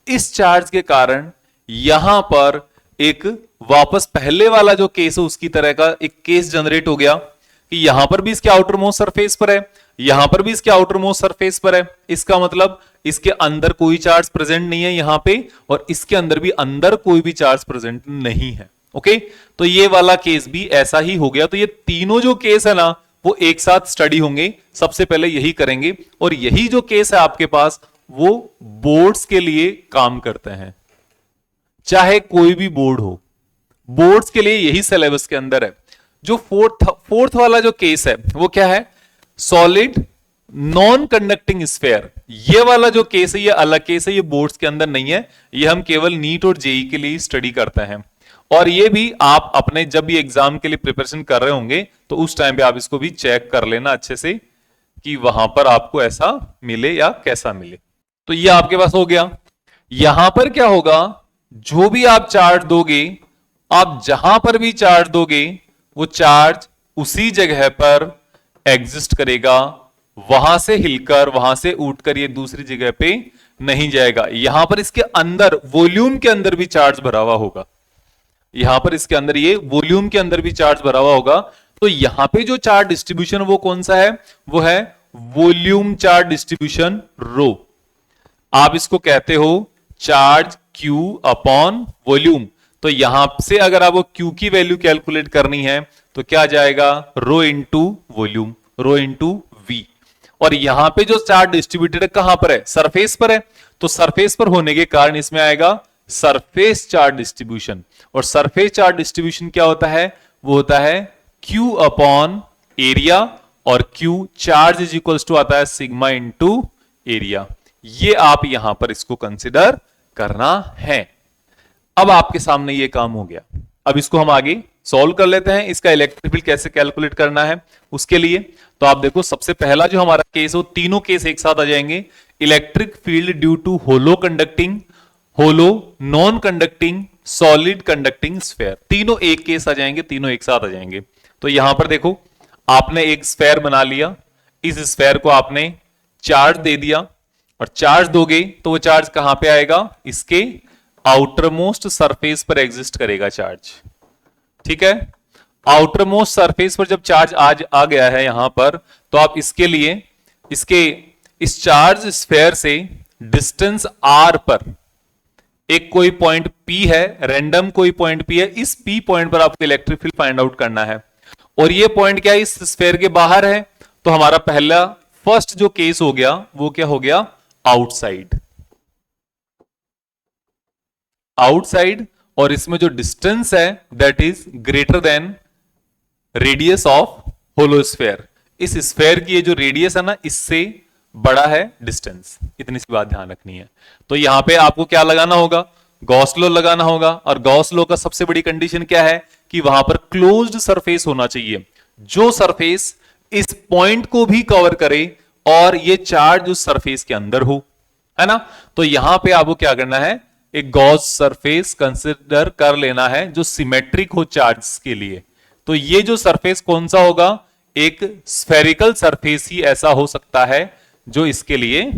इस चार्ज के कारण यहां पर एक वापस पहले वाला जो केस है उसकी तरह का एक केस जनरेट हो गया कि यहां पर भी इसके आउटर मोस्ट सरफेस पर है, यहां पर भी इसके आउटर मोस्ट सरफेस पर है। इसका मतलब इसके अंदर कोई चार्ज प्रेजेंट नहीं है यहां पे, और इसके अंदर भी अंदर कोई भी चार्ज प्रेजेंट नहीं है। ओके, तो ये वाला केस भी ऐसा ही हो गया। तो ये तीनों जो केस है ना वो एक साथ स्टडी होंगे, सबसे पहले यही करेंगे, और यही जो केस है आपके पास वो बोर्ड्स के लिए काम करते हैं, चाहे कोई भी बोर्ड हो, बोर्ड्स के लिए यही सिलेबस के अंदर है। जो फोर्थ वाला जो केस है वो क्या है, सॉलिड नॉन कंडक्टिंग स्फेयर, ये वाला जो केस है ये अलग केस है, ये बोर्ड्स के अंदर नहीं है, ये हम केवल नीट और जेई के लिए स्टडी करते हैं। और ये भी आप अपने जब भी एग्जाम के लिए प्रिपरेशन कर रहे होंगे तो उस टाइम पे आप इसको भी चेक कर लेना अच्छे से कि वहां पर आपको ऐसा मिले या कैसा मिले। तो ये आपके पास हो गया। यहां पर क्या होगा, जो भी आप चार्ज दोगे, आप जहां पर भी चार्ज दोगे वो चार्ज उसी जगह पर एग्जिस्ट करेगा, वहां से हिलकर वहां से उठकर ये दूसरी जगह पे नहीं जाएगा। यहां पर इसके अंदर वॉल्यूम के अंदर भी चार्ज भरा हुआ होगा, यहां पर इसके अंदर ये वॉल्यूम के अंदर भी चार्ज भरा हुआ होगा। तो यहां पे जो चार्ज डिस्ट्रीब्यूशन वो कौन सा है, वो है वॉल्यूम चार्ज डिस्ट्रीब्यूशन रो। आप इसको कहते हो चार्ज Q अपॉन वॉल्यूम। तो यहां से अगर आपको Q की वैल्यू कैलकुलेट करनी है तो क्या जाएगा, rho into volume, rho into V. और यहां पे जो चार्ज डिस्ट्रीब्यूटेड कहां पर है, सरफेस पर है, तो सरफेस पर होने के कारण इसमें आएगा सरफेस चार्ज डिस्ट्रीब्यूशन। और सरफेस चार्ज डिस्ट्रीब्यूशन क्या होता है, वो होता है Q अपॉन एरिया, और Q charge is equals to आता है सिग्मा इंटू एरिया। ये आप यहां पर इसको कंसिडर करना है। अब आपके सामने ये काम हो गया, अब इसको हम आगे सॉल्व कर लेते हैं। इसका इलेक्ट्रिक फील्ड कैसे कैलकुलेट करना है उसके लिए तो आप देखो, सबसे पहला जो हमारा केस हो, तीनों केस एक साथ आ जाएंगे। Electric field due to hollow conducting, hollow, non conducting, solid conducting sphere, तीनों एक केस आ जाएंगे, तीनों एक साथ आ जाएंगे। तो यहां पर देखो, आपने एक स्फेयर बना लिया, इस स्फेयर को आपने चार्ज दे दिया, और चार्ज दोगे तो वो चार्ज कहां पे आएगा, इसके आउटर मोस्ट सरफेस पर एग्जिस्ट करेगा चार्ज। ठीक है, आउटर मोस्ट सरफेस पर जब चार्ज आज आ गया है यहां पर, तो आप इसके लिए इस चार्ज स्फेयर से डिस्टेंस r पर एक कोई पॉइंट P है, रैंडम कोई पॉइंट P है, इस P पॉइंट पर आपको इलेक्ट्रिक फील्ड फाइंड आउट करना है। और ये पॉइंट क्या है, इस स्फेयर के बाहर है। तो हमारा पहला फर्स्ट जो केस हो गया वो क्या हो गया, आउटसाइड, आउटसाइड। और इसमें जो डिस्टेंस है that is greater than radius of hollow sphere. इस स्फेयर की ये जो रेडियस है ना, इससे बड़ा है डिस्टेंस, इतनी सी बात ध्यान रखनी है। तो यहां पे आपको क्या लगाना होगा, गॉस लॉ लगाना होगा। और गॉस लॉ का सबसे बड़ी कंडीशन क्या है कि वहां पर क्लोज्ड सरफेस होना चाहिए, जो सरफेस इस पॉइंट को भी कवर करे और ये चार्ज उस सरफेस के अंदर हो, है ना। तो यहां पे आपको क्या करना है, एक गॉस सरफेस कंसिडर कर लेना है जो सिमेट्रिक हो चार्ज के लिए। तो ये जो सरफेस कौन सा होगा, एक स्फेरिकल सरफेस ही ऐसा हो सकता है जो इसके लिए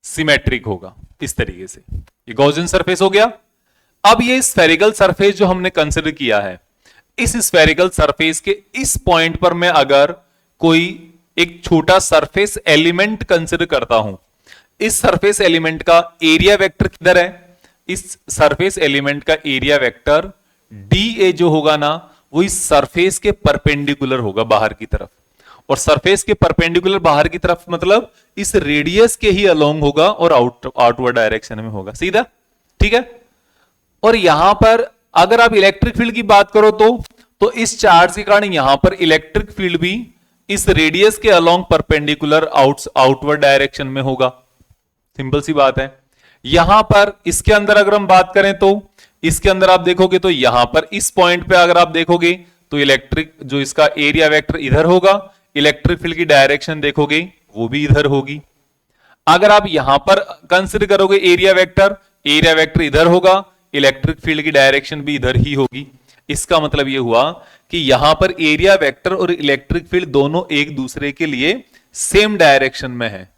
सिमेट्रिक होगा, इस तरीके से। ये गॉसियन सरफेस हो गया। अब ये स्फेरिकल सरफेस जो हमने कंसिडर किया है, इस स्फेरिकल सरफेस के इस पॉइंट पर मैं अगर कोई एक छोटा सरफेस एलिमेंट कंसिडर करता हूं, इस सरफेस एलिमेंट का एरिया वेक्टर किधर है, इस सरफेस एलिमेंट का एरिया वेक्टर DA जो होगा ना, वो इस सरफेस के परपेंडिकुलर होगा बाहर की तरफ। और सरफेस के परपेंडिकुलर बाहर की तरफ मतलब इस रेडियस के ही अलोंग होगा और आउटवर्ड डायरेक्शन में होगा, सीधा। ठीक है। और यहां पर अगर आप इलेक्ट्रिक फील्ड की बात करो तो इस चार्ज के कारण यहां पर इलेक्ट्रिक फील्ड भी इस रेडियस के अलोंग परपेंडिकुलर आउटवर्ड डायरेक्शन में होगा। सिंपल सी बात है। यहां पर इसके अंदर अगर हम बात करें तो इसके अंदर आप देखोगे तो यहां पर इस पॉइंट पे अगर आप देखोगे तो इलेक्ट्रिक जो इसका एरिया वेक्टर इधर होगा, इलेक्ट्रिक फील्ड की डायरेक्शन देखोगे वो भी इधर होगी। अगर आप यहां पर कंसिडर करोगे एरिया वेक्टर इधर होगा, इलेक्ट्रिक फील्ड की डायरेक्शन भी इधर ही होगी। इसका मतलब यह हुआ कि यहां पर एरिया वेक्टर और इलेक्ट्रिक फील्ड दोनों एक दूसरे के लिए सेम डायरेक्शन में है,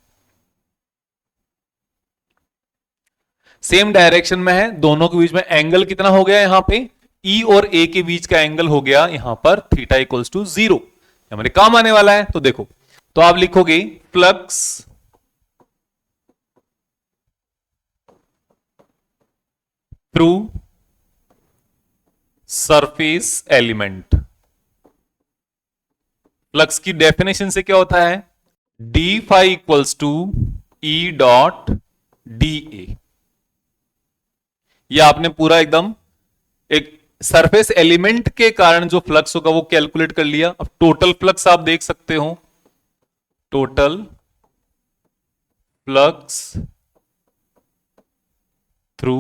सेम डायरेक्शन में है। दोनों के बीच में एंगल कितना हो गया यहां पे, E और A के बीच का एंगल हो गया यहां पर थीटा इक्वल्स टू 0। हमारे काम आने वाला है। तो देखो, तो आप लिखोगे flux through surface element. Flux की डेफिनेशन से क्या होता है, d phi equals to E dot D A. यह आपने पूरा एकदम एक सरफेस एलिमेंट के कारण जो फ्लक्स होगा वो कैलकुलेट कर लिया। अब टोटल फ्लक्स आप देख सकते हो, total flux through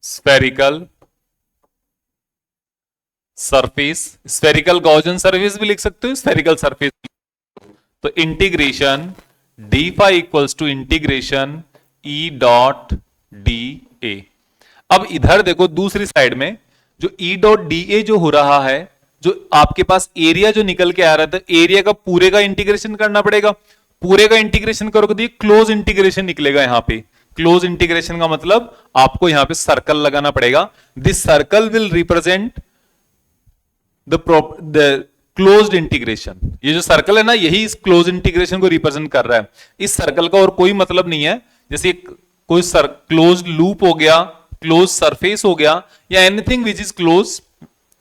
spherical surface, spherical Gaussian surface भी लिख सकते हो, स्फेरिकल सरफेस। तो integration d phi equals to integration E dot D A. अब इधर देखो दूसरी साइड में जो ई डॉट डी ए जो हो रहा है, जो आपके पास एरिया जो निकल के आ रहा था, एरिया का पूरे का इंटीग्रेशन करना पड़ेगा। पूरे का इंटीग्रेशन करोगे तो ये क्लोज इंटीग्रेशन निकलेगा। यहां पे क्लोज इंटीग्रेशन का मतलब आपको यहां पे सर्कल लगाना पड़ेगा। This circle will represent the closed integration. ये जो सर्कल है ना, यही इस क्लोज इंटीग्रेशन को रिप्रेजेंट कर रहा है। इस सर्कल का और कोई मतलब नहीं है। जैसे कोई क्लोज लूप हो गया, क्लोज सरफेस हो गया, या anything which is close,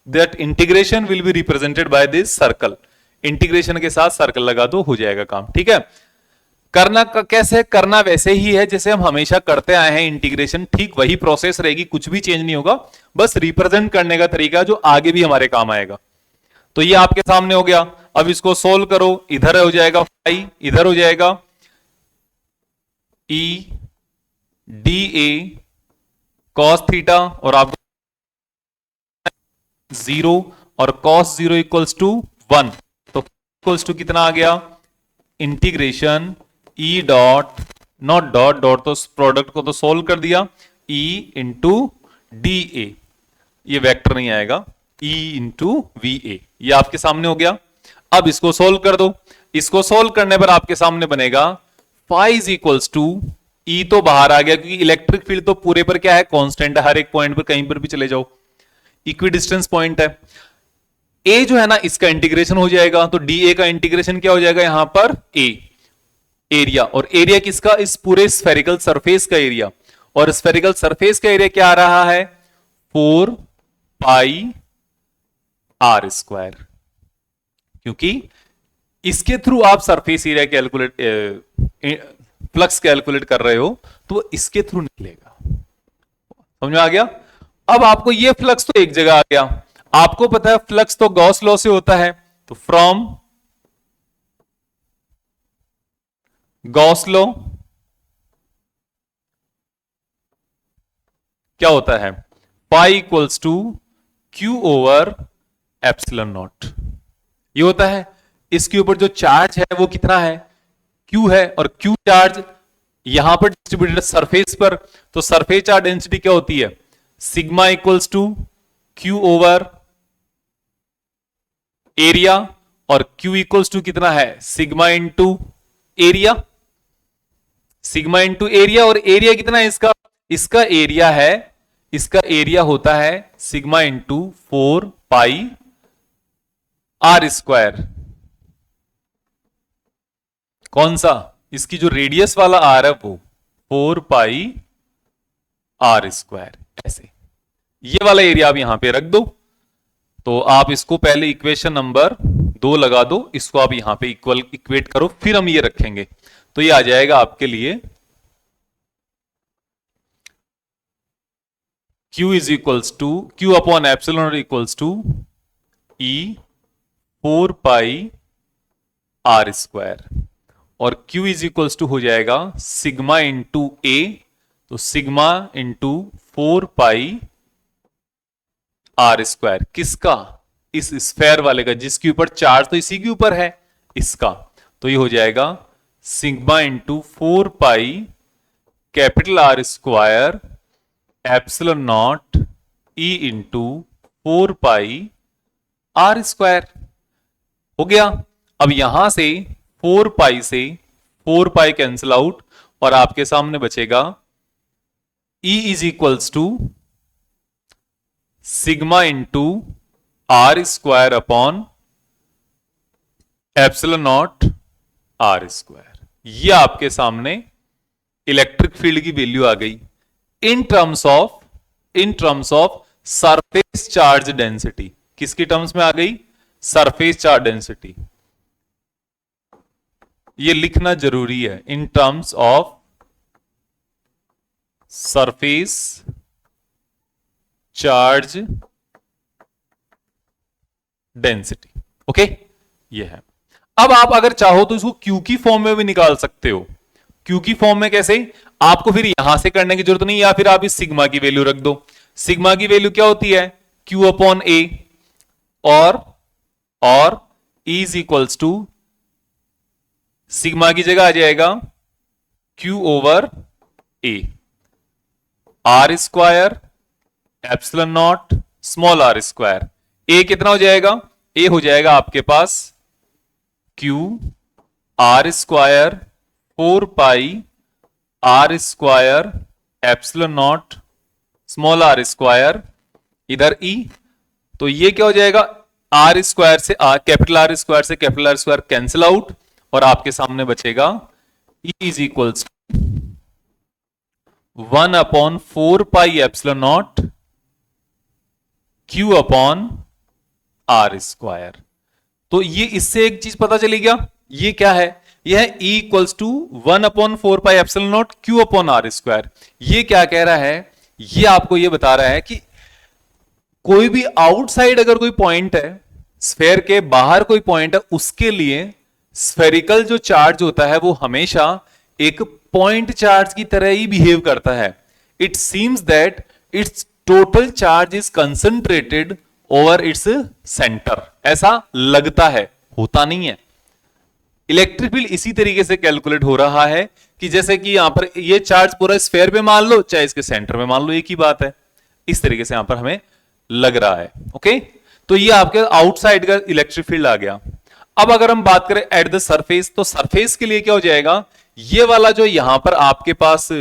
that integration will be represented by this circle. Integration के साथ सर्कल लगा दो, हो जाएगा काम। ठीक है। करना कैसे करना, वैसे ही है जैसे हम हमेशा करते आए हैं इंटीग्रेशन, ठीक वही प्रोसेस रहेगी, कुछ भी चेंज नहीं होगा, बस रिप्रेजेंट करने का तरीका जो आगे भी हमारे काम आएगा। तो ये आपके सामने हो गया। अब इसको सोल्व करो, इधर हो जाएगा फाई, इधर हो जाएगा ई डी ए कॉस थीटा, और आपको 0 और कॉस 0 इक्वल्स टू 1। तो इक्वल्स टू कितना आ गया, integration E dot, not dot, dot तो प्रोडक्ट को तो सोल्व कर दिया, ई इंटू डी ए, ये वेक्टर नहीं आएगा, ई इंटू वी ए, ये आपके सामने हो गया। अब इसको सोल्व कर दो। इसको सोल्व करने पर आपके सामने बनेगा फाई इज इक्वल्स टू, ई तो बाहर आ गया क्योंकि इलेक्ट्रिक फील्ड तो पूरे पर क्या है, कांस्टेंट है, हर एक पॉइंट पर कहीं पर भी चले जाओ, इक्वी डिस्टेंस पॉइंट है। ए जो है ना, इसका इंटीग्रेशन हो जाएगा, तो डी ए का इंटीग्रेशन क्या हो जाएगा यहां पर, ए एरिया, और एरिया किसका, इस पूरे स्फेरिकल सरफेस का एरिया, और स्फेरिकल सरफेस का एरिया क्या आ रहा है, 4 पाई आर स्क्वायर, क्योंकि इसके थ्रू आप surface area calculate, flux calculate कर रहे हो, तो इसके थ्रू निकलेगा। समझ में आ गया। अब आपको ये फ्लक्स तो एक जगह आ गया, आपको पता है फ्लक्स तो गॉस लॉ से होता है, तो फ्रॉम गॉस लॉ क्या होता है, pi equals to Q over epsilon naught, ये होता है। इसके ऊपर जो चार्ज है वो कितना है, क्यू है, और क्यू चार्ज यहां पर डिस्ट्रीब्यूटेड सरफेस पर, तो सरफेस चार्ज डेंसिटी क्या होती है, sigma equals to Q over area, और क्यू इक्वल्स टू कितना है, sigma into area, sigma into area, और एरिया कितना है इसका, इसका एरिया है, इसका एरिया होता है sigma into 4 pi R square. कौन सा, इसकी जो रेडियस वाला आर है वो 4 पाई आर स्क्वायर, ऐसे ये वाला एरिया आप यहां पे रख दो। तो आप इसको पहले इक्वेशन नंबर 2 लगा दो, इसको आप यहां पे इक्वल इक्वेट करो, फिर हम ये रखेंगे, तो ये आ जाएगा आपके लिए Q is equals to Q upon epsilon equals to E 4 pi R square, और Q इज इक्वल्स टू हो जाएगा सिग्मा इंटू ए, तो sigma into 4 pi R square, किसका, इस स्फेयर वाले का, जिसके ऊपर चार्ज तो इसी के ऊपर है, इसका, तो ये हो जाएगा sigma into 4 pi capital R square epsilon naught E into 4 pi R square, हो गया। अब यहां से 4 पाई से 4 पाई कैंसिल आउट, और आपके सामने बचेगा E is equals to sigma into R square upon epsilon naught R square. ये आपके सामने इलेक्ट्रिक फील्ड की वैल्यू आ गई in terms of surface charge density. किसकी टर्म्स में आ गई, सरफेस चार्ज डेंसिटी। ये लिखना जरूरी है, इन terms of surface charge density. Okay, ये है। अब आप अगर चाहो तो इसको क्यू की फॉर्म में भी निकाल सकते हो। क्यू की फॉर्म में कैसे? आपको फिर यहां से करने की जरूरत नहीं, या फिर आप इस सिग्मा की वैल्यू रख दो। सिग्मा की वैल्यू क्या होती है? क्यू अपॉन ए, और इज इक्वल्स टू सिग्मा की जगह आ जाएगा Q over A, R square epsilon naught small R square. A कितना हो जाएगा? ए हो जाएगा आपके पास Q R square 4 pi R square epsilon naught small R square, इधर ई। तो ये क्या हो जाएगा? आर स्क्वायर से कैपिटल आर स्क्वायर से capital R square cancel out, और आपके सामने बचेगा E is equals 1 upon 4 pi epsilon naught Q upon R square. तो ये इससे एक चीज पता चली क्या? ये क्या है? यह है E equals to 1 upon 4 pi epsilon naught Q upon R square. ये क्या कह रहा है? ये आपको ये बता रहा है कि कोई भी आउटसाइड अगर कोई पॉइंट है, स्फेयर के बाहर कोई पॉइंट है, उसके लिए स्फेरिकल जो चार्ज होता है वो हमेशा एक पॉइंट चार्ज की तरह ही बिहेव करता है। It seems that it's total charge is concentrated over its centre, ऐसा लगता है, होता नहीं है। इलेक्ट्रिक फील्ड इसी तरीके से कैलकुलेट हो रहा है कि जैसे कि यहां पर ये चार्ज पूरा स्फेयर पे मान लो, चाहे इसके सेंटर में मान लो, एक ही बात है। इस तरीके से यहां पर हमें लग रहा है। ओके, तो ये आपके आउटसाइड का इलेक्ट्रिक फील्ड आ गया। अब अगर हम बात करें एट द सरफेस, तो सरफेस के लिए क्या हो जाएगा? ये वाला जो यहां पर आपके पास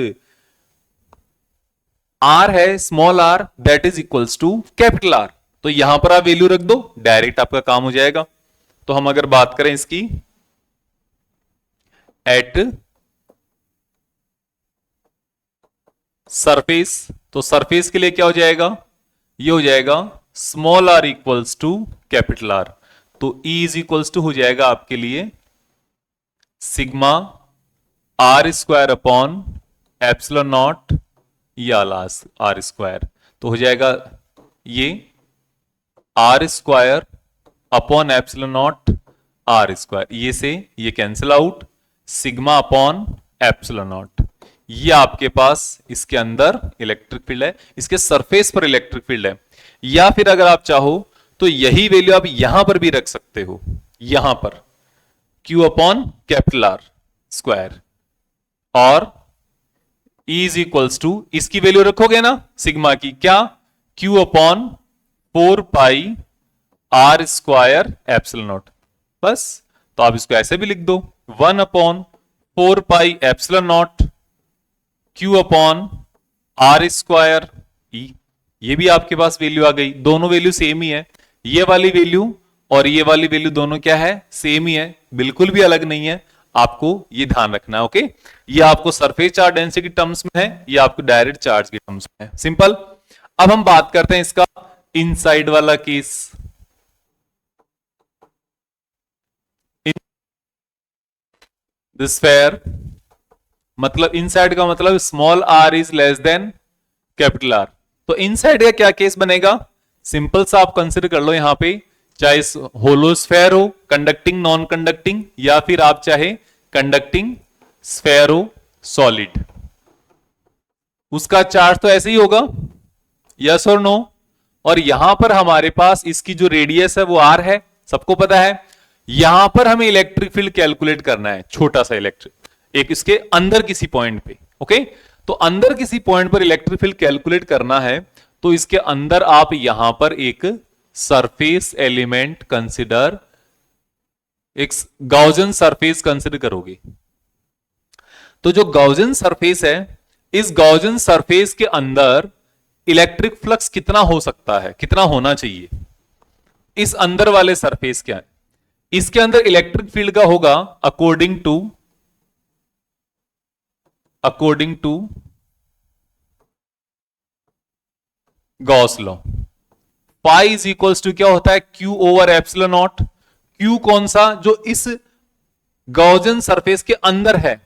आर है, small R, that is equals to capital R. तो यहां पर आप वैल्यू रख दो, डायरेक्ट आपका काम हो जाएगा। तो हम अगर बात करें इसकी एट सरफेस, तो सरफेस के लिए क्या हो जाएगा? ये हो जाएगा small R equals to capital R. तो E इज इक्वल्स टू हो जाएगा आपके लिए sigma R square upon epsilon naught या आर स्क्वायर। तो हो जाएगा ये R square upon epsilon naught R square, ये से ये cancel out, sigma upon epsilon naught. ये आपके पास इसके अंदर इलेक्ट्रिक फील्ड है, इसके सरफेस पर इलेक्ट्रिक फील्ड है। या फिर अगर आप चाहो तो यही वैल्यू आप यहां पर भी रख सकते हो, यहां पर Q upon capital R square, और E इज इक्वल्स टू इसकी वैल्यू रखोगे ना सिग्मा की, क्या? Q upon 4 pi R square epsilon naught, बस। तो आप इसको ऐसे भी लिख दो 1 upon 4 pi epsilon naught Q upon R square E। ये भी आपके पास वैल्यू आ गई, दोनों वैल्यू सेम ही है। ये वाली वैल्यू और ये वाली वैल्यू दोनों क्या है? सेम ही है, बिल्कुल भी अलग नहीं है। आपको ये ध्यान रखना है। ओके, ये आपको सरफेस चार्ज डेंसिटी टर्म्स में है, ये आपको डायरेक्ट चार्ज के टर्म्स में है, सिंपल। अब हम बात करते हैं इसका इनसाइड वाला केस। स्फेयर मतलब इनसाइड का मतलब small R is less than capital R. तो इनसाइड का क्या केस बनेगा? सिंपल सा आप कंसिडर कर लो यहां पे, चाहे होलो स्फेयर हो, कंडक्टिंग नॉन कंडक्टिंग, या फिर आप चाहे कंडक्टिंग स्फेयर हो सॉलिड, उसका चार्ज तो ऐसे ही होगा, यस और नो। और यहां पर हमारे पास इसकी जो रेडियस है वो आर है, सबको पता है। यहां पर हमें इलेक्ट्रिक फील्ड कैलकुलेट करना है, छोटा सा इलेक्ट्रिक, एक इसके अंदर किसी पॉइंट पे। ओके, तो अंदर किसी पॉइंट पर इलेक्ट्रिक फील्ड कैलकुलेट करना है, तो इसके अंदर आप यहां पर एक सरफेस एलिमेंट कंसिडर, एक गॉसियन सरफेस कंसिडर करोगे। तो जो गॉसियन सरफेस है, इस गॉसियन सरफेस के अंदर इलेक्ट्रिक फ्लक्स कितना हो सकता है, कितना होना चाहिए? इस अंदर वाले सरफेस क्या है, इसके अंदर इलेक्ट्रिक फील्ड का होगा according to Gauss law. Pi is equals to क्या होता है? Q over epsilon naught. Q कौन सा? जो इस गॉसियन सरफेस के अंदर है,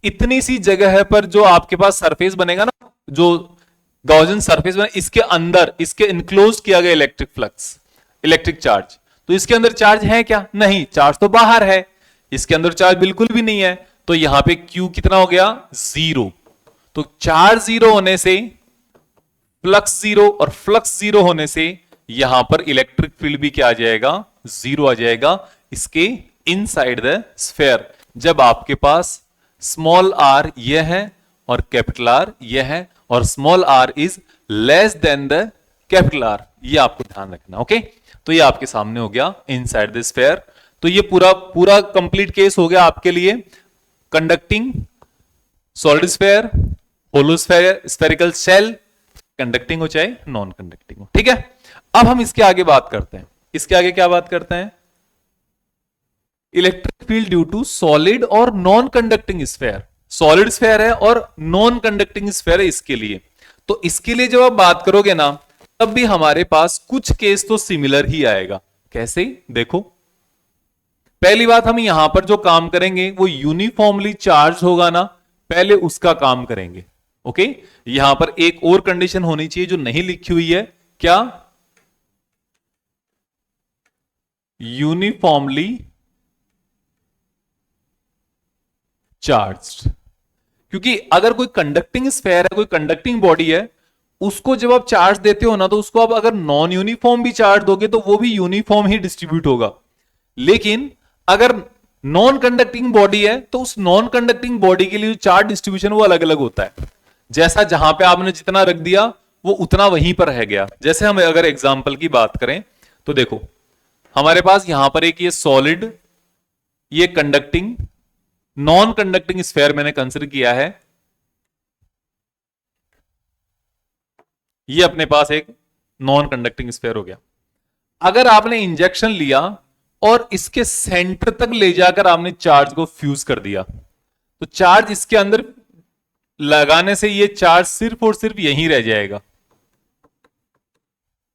इतनी सी जगह है पर जो आपके पास सरफेस बनेगा ना, जो गॉसियन सरफेस में इसके अंदर इसके इनक्लोज किया गया इलेक्ट्रिक फ्लक्स, इलेक्ट्रिक चार्ज, तो इसके अंदर चार्ज है क्या? नहीं, चार्ज तो बाहर है, इसके अंदर चार्ज बिल्कुल भी नहीं है, तो यहां पे Q कितना हो गया? 0। तो चार्ज 0 होने से फ्लक्स 0 और फ्लक्स 0 होने से यहां पर इलेक्ट्रिक फील्ड भी क्या आ जाएगा? 0 आ जाएगा इसके इनसाइड द स्फेयर। जब आपके पास स्मॉल r यह है और कैपिटल R यह है और small r is less then the capital R, ये आपको ध्यान रखना। ओके, तो ये आपके सामने हो गया इनसाइड द स्फेयर। तो ये पूरा पूरा कंप्लीट केस हो गया आपके लिए conducting solid sphere, hollow sphere, spherical shell, conducting हो चाहे नॉन कंडक्टिंग हो। ठीक है, अब हम इसके आगे बात करते हैं। इसके आगे क्या बात करते हैं? Electric field due to solid और non conducting sphere. Solid sphere है और नॉन कंडक्टिंग स्फेयर है इसके लिए। तो इसके लिए जब आप बात करोगे ना, तब भी हमारे पास कुछ केस तो सिमिलर ही आएगा। कैसे? देखो, पहली बात, हम यहां पर जो काम करेंगे वो यूनिफॉर्मली चार्ज होगा ना, पहले उसका काम करेंगे। ओके, यहां पर एक और कंडीशन होनी चाहिए जो नहीं लिखी हुई है। क्या? Uniformly charged. क्योंकि अगर कोई कंडक्टिंग स्फेयर है, कोई कंडक्टिंग बॉडी है, उसको जब आप चार्ज देते हो ना, तो उसको आप अगर नॉन यूनिफॉर्म भी चार्ज दोगे तो वो भी यूनिफॉर्म ही डिस्ट्रीब्यूट होगा। लेकिन अगर नॉन कंडक्टिंग बॉडी है तो उस नॉन कंडक्टिंग बॉडी के लिए चार्ज डिस्ट्रीब्यूशन वो अलग अलग होता है। जैसा जहां पे आपने जितना रख दिया वो उतना वहीं पर रह गया। जैसे हम अगर एग्जांपल की बात करें तो देखो, हमारे पास यहां पर एक ये सॉलिड, ये कंडक्टिंग, नॉन कंडक्टिंग स्फेयर मैंने कंसीडर किया है। ये अपने पास एक नॉन कंडक्टिंग स्फेयर हो गया। अगर आपने इंजेक्शन लिया और इसके सेंटर तक ले जाकर आपने चार्ज को फ्यूज कर दिया, तो चार्ज इसके अंदर लगाने से ये चार्ज सिर्फ और सिर्फ यहीं रह जाएगा।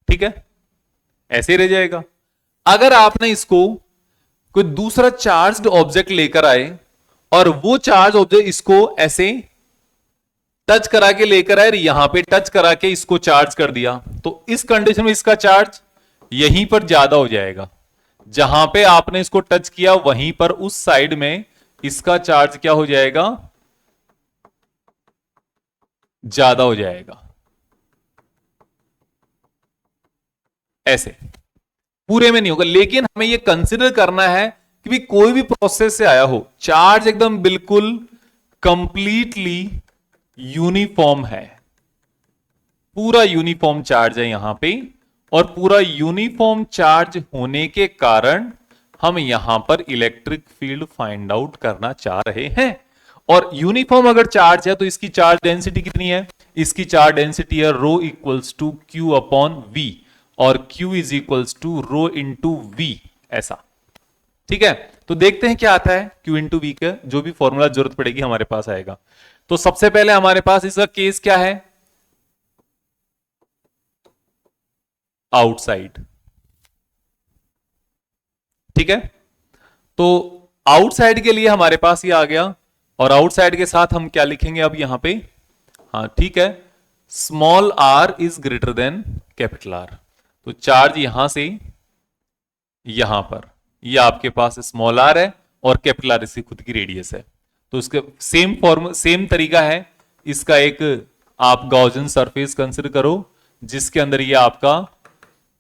ठीक है, ऐसे ही रह जाएगा। अगर आपने इसको कोई दूसरा चार्ज्ड ऑब्जेक्ट लेकर आए और वो चार्ज ऑब्जेक्ट इसको ऐसे टच करा के लेकर आए, यहां पे टच करा के इसको चार्ज कर दिया, तो इस कंडीशन में इसका चार्ज यहीं पर ज्यादा हो जाएगा। जहां पे आपने इसको टच किया वहीं पर उस साइड में इसका चार्ज क्या हो जाएगा? ज्यादा हो जाएगा। ऐसे पूरे में नहीं होगा, लेकिन हमें यह कंसिडर करना है कि भी कोई भी प्रोसेस से आया हो, चार्ज एकदम बिल्कुल कंप्लीटली यूनिफॉर्म है, पूरा यूनिफॉर्म चार्ज है यहां पे, और पूरा यूनिफॉर्म चार्ज होने के कारण हम यहां पर इलेक्ट्रिक फील्ड फाइंड आउट करना चाह रहे हैं। और यूनिफॉर्म अगर चार्ज है तो इसकी चार्ज डेंसिटी कितनी है? इसकी चार्ज डेंसिटी है rho equals to Q upon V, और Q is equals to rho into V, ऐसा। ठीक है, तो देखते हैं क्या आता है Q इंटू वी का, जो भी फॉर्मूला जरूरत पड़ेगी हमारे पास आएगा। तो सबसे पहले हमारे पास इसका केस क्या है? आउटसाइड। ठीक है, तो आउटसाइड के लिए हमारे पास ये आ गया, और आउटसाइड के साथ हम क्या लिखेंगे अब यहां पे? हाँ ठीक है, small r is greater than capital R। तो चार्ज यहां से यहां पर, ये आपके पास स्मॉल r है और कैपिटल R इसकी खुद की रेडियस है। तो इसके सेम तरीका है। इसका एक आप गॉसियन सरफेस कंसिडर करो जिसके अंदर ये आपका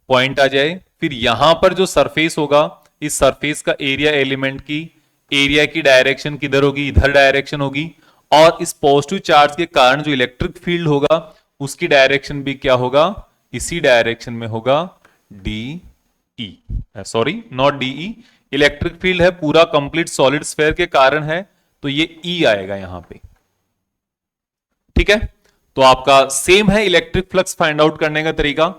पॉइंट आ जाए, फिर यहां पर जो सरफेस होगा, इस सरफेस का एरिया एलिमेंट की एरिया की डायरेक्शन किधर होगी? इधर डायरेक्शन होगी, और इस पॉजिटिव चार्ज के कारण जो इलेक्ट्रिक फील्ड होगा उसकी डायरेक्शन भी क्या होगा? इसी डायरेक्शन में होगा, D E, sorry not D E, electric field है पूरा कंप्लीट सॉलिड स्फीयर के कारण है, तो ये ई आएगा यहां पे। ठीक है, तो आपका सेम है इलेक्ट्रिक फ्लक्स फाइंड आउट करने का तरीका।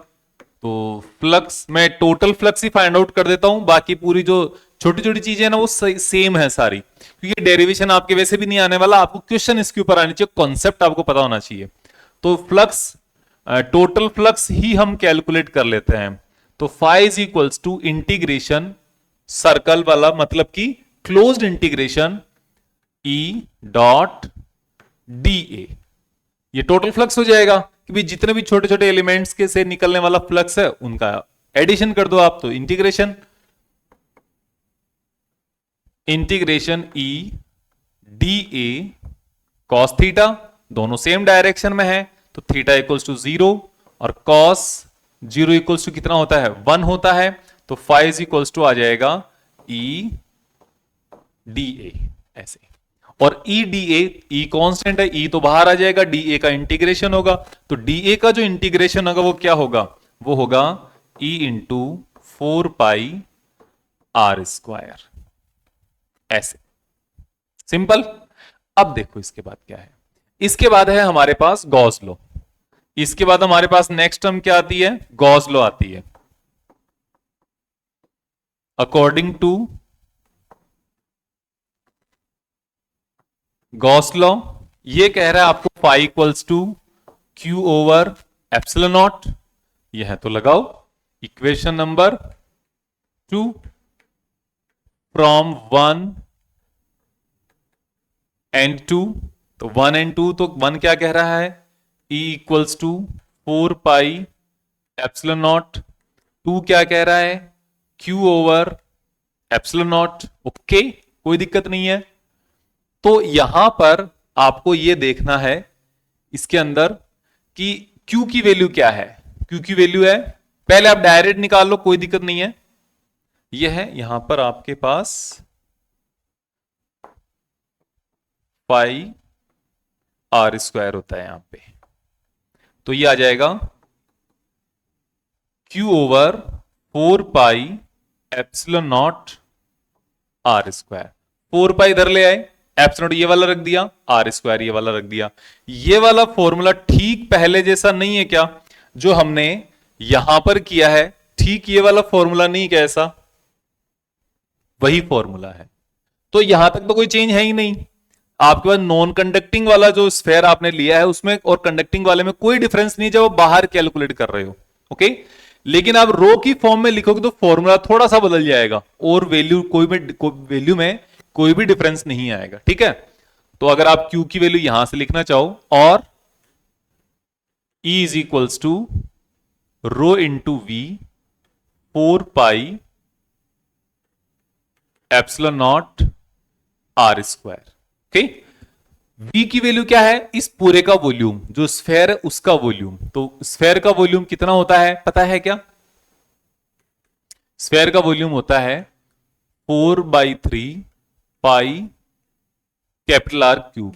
तो फ्लक्स मैं टोटल फ्लक्स ही फाइंड आउट कर देता हूं, बाकी पूरी जो छोटी छोटी चीजें ना वो सेम है सारी, क्योंकि डेरिवेशन आपके वैसे भी नहीं आने वाला, आपको क्वेश्चन इसके ऊपर आने चाहिए, कॉन्सेप्ट आपको पता होना चाहिए। तो फ्लक्स, टोटल फ्लक्स ही हम कैलकुलेट कर लेते हैं। तो phi is equals to integration, circle वाला मतलब कि closed integration, E dot D A, ये टोटल फ्लक्स हो जाएगा कि भाई जितने भी छोटे छोटे एलिमेंट्स के से निकलने वाला फ्लक्स है उनका एडिशन कर दो आप, तो integration E D A cos theta, दोनों सेम डायरेक्शन में है तो थीटा इक्वल्स टू 0 और कॉस 0 इक्वल्स टू कितना होता है 1 होता है, तो फाइव इक्वल्स टू आ जाएगा ई डी ए ऐसे। और ई डी ए कॉन्स्टेंट है, ई तो बाहर आ जाएगा, डी ए का इंटीग्रेशन होगा, तो डी ए का जो इंटीग्रेशन होगा वो क्या होगा, वो होगा E into 4 pi R square ऐसे, सिंपल। अब देखो इसके बाद क्या है, इसके बाद है हमारे पास गॉस लॉ। इसके बाद हमारे पास नेक्स्ट टर्म क्या आती है, गॉस लॉ आती है। अकॉर्डिंग टू गॉस लॉ ये कह रहा है आपको phi equals to Q over epsilon naught, यह है तो लगाओ इक्वेशन नंबर 2 फ्रॉम 1 एंड 2, तो 1 एंड 2, तो 1 क्या कह रहा है E equals to 4 pi epsilon naught, 2 क्या कह रहा है Q over epsilon naught, okay कोई दिक्कत नहीं है। तो यहां पर आपको यह देखना है इसके अंदर कि Q की वैल्यू क्या है, Q की वैल्यू है, पहले आप डायरेक्ट निकाल लो कोई दिक्कत नहीं है, यह है यहां पर आपके पास पाई आर स्क्वायर होता है यहां पे, तो ये आ जाएगा Q over 4 pi epsilon naught R square, 4 pi इधर ले आए, एप्सिलॉन ये वाला रख दिया, आर स्क्वायर ये वाला रख दिया। ये वाला फॉर्मूला ठीक पहले जैसा नहीं है क्या जो हमने यहां पर किया है, ठीक ये वाला फॉर्मूला नहीं कैसा, वही फॉर्मूला है। तो यहां तक तो कोई चेंज है ही नहीं, आपके पास नॉन कंडक्टिंग वाला जो स्फेयर आपने लिया है उसमें और कंडक्टिंग वाले में कोई डिफरेंस नहीं जब आप बाहर कैलकुलेट कर रहे हो, ओके। लेकिन आप रो की फॉर्म में लिखोगे तो फॉर्मूला थोड़ा सा बदल जाएगा और वैल्यू में कोई भी डिफरेंस नहीं आएगा, ठीक है। तो अगर आप Q की वैल्यू यहां से लिखना चाहो और E is equals to rho into V 4 pi epsilon naught R square, okay. V की वैल्यू क्या है, इस पूरे का वॉल्यूम, जो स्फेयर है उसका वॉल्यूम, तो स्फेयर का वॉल्यूम कितना होता है पता है क्या, स्फेयर का वॉल्यूम होता है 4/3 pi capital R cube,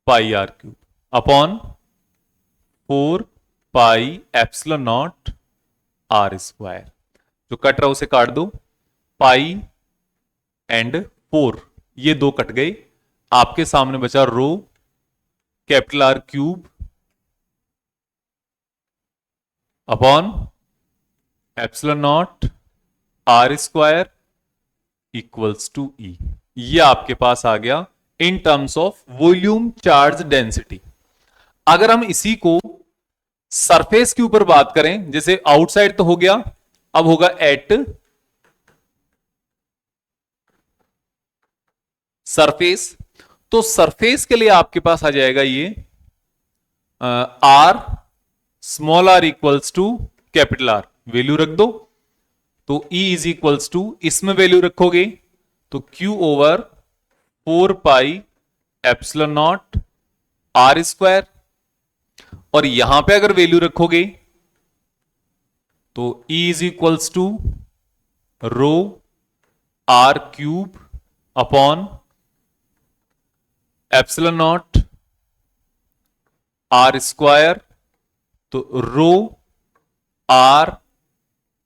pi R cube upon 4 pi epsilon naught R square, जो कट रहा उसे काट दो, पाई एंड 4 ये दो कट गए, आपके सामने बचा rho capital R cube upon epsilon naught R square equals to E. ये आपके पास आ गया in terms of volume charge density. अगर हम इसी को सरफेस के ऊपर बात करें, जैसे आउटसाइड तो हो गया, अब होगा एट सरफेस, तो सरफेस के लिए आपके पास आ जाएगा ये R small R equals to capital R, value रख दो, तो E इज इक्वल्स टू इसमें वैल्यू रखोगे तो Q over 4 pi epsilon naught R square, और यहां पे अगर वैल्यू रखोगे तो E is equals to rho R cube upon epsilon naught R square, तो rho R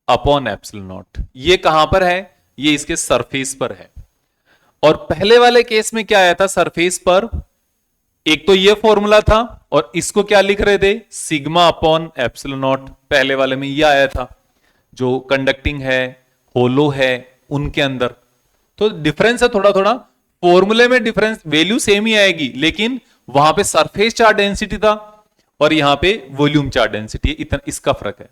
upon epsilon naught, ये कहां पर है, ये इसके सरफेस पर है। और पहले वाले केस में क्या आया था सरफेस पर, एक तो ये फॉर्मूला था और इसको क्या लिख रहे थे सिग्मा अपॉन एप्सिलॉन नॉट, पहले वाले में ये आया था, जो कंडक्टिंग है होलो है उनके अंदर। तो डिफरेंस है थोड़ा थोड़ा, फॉर्मूले में डिफरेंस, वैल्यू सेम ही आएगी, लेकिन वहां पे सरफेस चार्ज डेंसिटी था और यहां पे वॉल्यूम चार्ज डेंसिटी, इतना इसका फर्क है।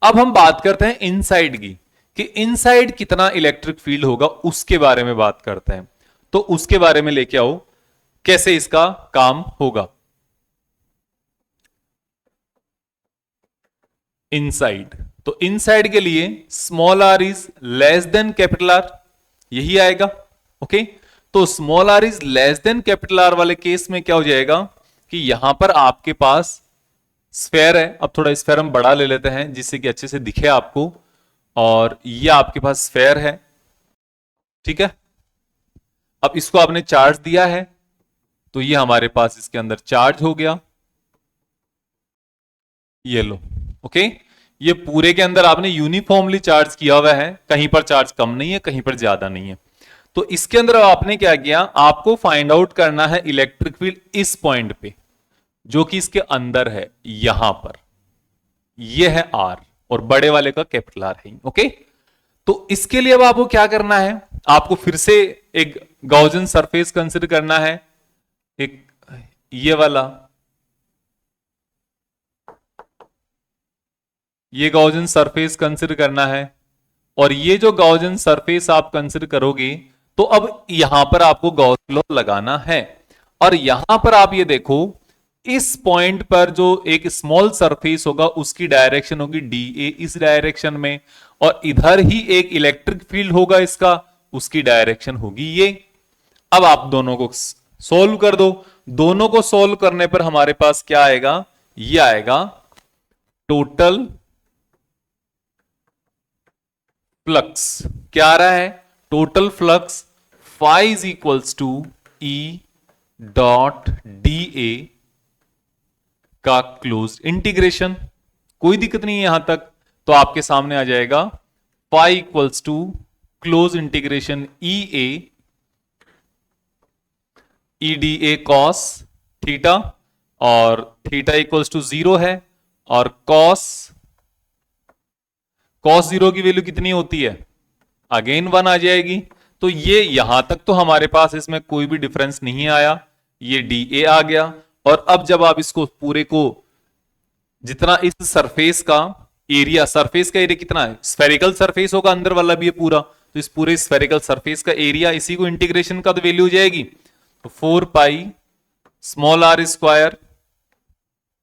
अब हम बात करते हैं इनसाइड की, कि इनसाइड कितना इलेक्ट्रिक फील्ड होगा उसके बारे में बात करते हैं। तो उसके बारे में लेके आओ कैसे इसका काम होगा। इनसाइड। तो इनसाइड के लिए small R is less than capital R, यही आएगा। ओके, तो small R is less than capital R वाले केस में क्या हो जाएगा कि यहां पर आपके पास स्फेयर है। अब थोड़ा स्फेयर हम बड़ा ले लेते हैं जिससे कि अच्छे से दिखे आपको, और ये आपके पास स्फेयर है, ठीक है। अब इसको आपने चार्ज दिया है, तो ये हमारे पास इसके अंदर चार्ज हो गया, ये लो। ओके, ये पूरे के अंदर आपने यूनिफॉर्मली चार्ज किया हुआ है, कहीं पर चार्ज कम नहीं है, कहीं पर ज्यादा नहीं है। तो इसके अंदर आपने क्या किया, आपको फाइंड आउट करना है इलेक्ट्रिक फील्ड इस पॉइंट पे, जो कि इसके अंदर है, यहां पर ये है आर, और बड़े वाले का कैपिटल आर है। ओके, तो इसके लिए अब आपको क्या करना है, आपको फिर से एक गॉसियन सरफेस कंसीडर करना है, एक ये वाला, ये गॉसियन सरफेस कंसीडर करना है। और ये जो गॉसियन सरफेस आप कंसीडर करोगे, तो अब यहां पर आपको गॉस लॉ लगाना है। और यहां पर आप ये देखो, इस पॉइंट पर जो एक स्मॉल सरफेस होगा उसकी डायरेक्शन होगी डी ए, इस डायरेक्शन में, और इधर ही एक इलेक्ट्रिक फील्ड होगा इसका, उसकी डायरेक्शन होगी ये। अब आप दोनों को सोल्व कर दो, दोनों को सोल्व करने पर हमारे पास क्या आएगा, ये आएगा टोटल फ्लक्स। क्या आ रहा है, total flux phi is equals to E dot D A का क्लोज इंटीग्रेशन। कोई दिक्कत नहीं है यहां तक, तो आपके सामने आ जाएगा phi equals to close integration E D A cos theta, और थीटा इक्वल्स टू 0 है, और कॉस जीरो की वैल्यू कितनी होती है, अगेन 1 आ जाएगी। तो ये यहां तक तो हमारे पास इसमें कोई भी डिफरेंस नहीं आया, ये डी ए आ गया। और अब जब आप इसको पूरे को, जितना इस सरफेस का एरिया, सरफेस का एरिया कितना है, स्फेरिकल सरफेस होगा अंदर वाला भी है पूरा, तो इस पूरे स्फेरिकल सरफेस का एरिया, इसी को इंटीग्रेशन का तो वैल्यू हो जाएगी, तो 4 pi small R square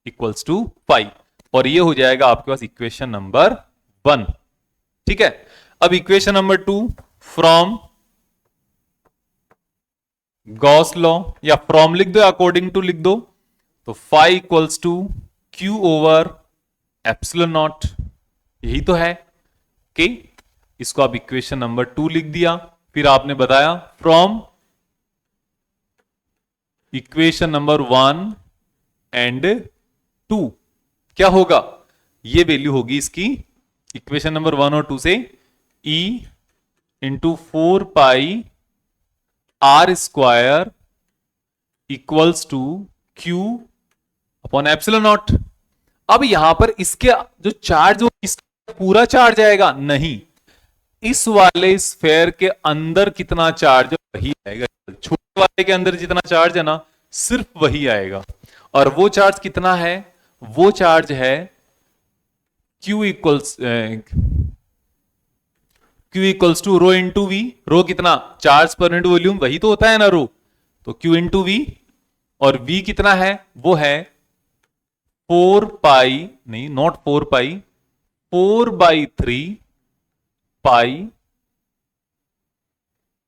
equals to 5, और ये हो जाएगा आपके पास इक्वेशन नंबर 1। ठीक है, अब equation number 2 from Gauss law, या फ्रॉम लिख दो, अकॉर्डिंग टू लिख दो, तो phi equals to Q over epsilon naught, यही तो है कि इसको आप इक्वेशन नंबर 2 लिख दिया। फिर आपने बताया फ्रॉम इक्वेशन नंबर 1 एंड 2 क्या होगा, ये वैल्यू होगी इसकी इक्वेशन नंबर 1 और 2 से, E into 4 pi R square equals to Q upon epsilon naught. अब यहां पर इसके जो चार्ज, वो इसका पूरा चार्ज आएगा नहीं, इस वाले स्फेयर के अंदर कितना चार्ज है वही आएगा, छोटे वाले के अंदर जितना चार्ज है ना सिर्फ वही आएगा। और वो चार्ज कितना है, वो चार्ज है Q equals to rho into V. Rho कितना, चार्ज पर यूनिट वॉल्यूम, वही तो होता है ना रो, तो Q इंटू वी, और V कितना है, वो है 4 पाई, नहीं not 4 pi, 4/3 pi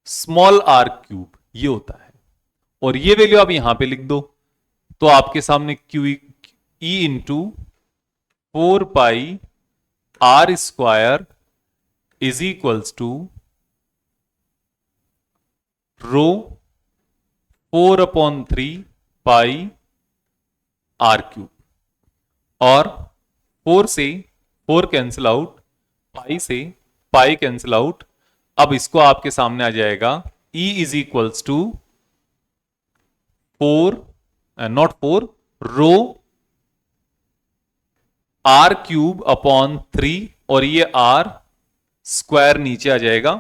small R cube, ये होता है। और ये वैल्यू आप यहां पे लिख दो, तो आपके सामने Q E into 4 pi R square is equals to rho 4/3 pi R cube, और 4 से 4 कैंसिल आउट, पाई से पाई कैंसिल आउट। अब इसको आपके सामने आ जाएगा E is equals to 4 naught 4 rho R cube upon 3, और ये आर स्क्वायर नीचे आ जाएगा।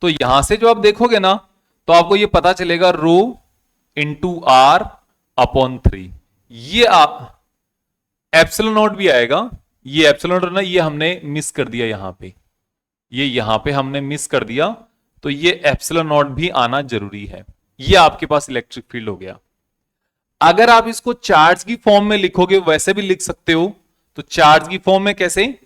तो यहां से जो आप देखोगे ना, तो आपको ये पता चलेगा रो इंटू आर अपॉन 3, ये आप एप्सिलॉन नॉट भी आएगा। ये एप्सिलॉन नॉट ना, ये हमने मिस कर दिया यहां पे, ये यहां पे हमने मिस कर दिया, तो ये एप्सिलॉन नॉट भी आना जरूरी है। ये आपके पास इलेक्ट्रिक फील्ड हो गया। अगर आप इसको चार्ज की फॉर्म में लिखोगे, वैसे भी लिख सकते हो, तो चार्ज की फॉर्म में कैसे,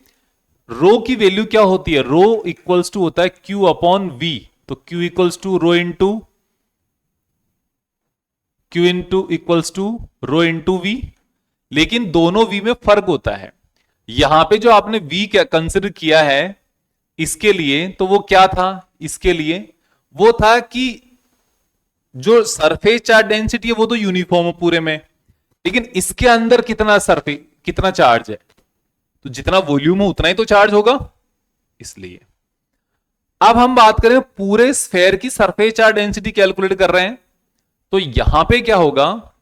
रो की वैल्यू क्या होती है, रो इक्वल्स टू होता है क्यू अपॉन वी, तो Q equals to rho into rho into V, लेकिन दोनों वी में फर्क होता है। यहां पे जो आपने वी क्या कंसिडर किया है इसके लिए, तो वो क्या था, इसके लिए वो था कि जो सरफेस चार्ज डेंसिटी है वो तो यूनिफॉर्म है पूरे में, लेकिन इसके अंदर कितना चार्ज है, तो जितना वॉल्यूम हो उतना ही तो चार्ज होगा, इसलिए। अब हम बात करें पूरे स्फेयर की सरफेस चार्ज डेंसिटी कैलकुलेट कर रहे हैं, तो यहां पे क्या होगा,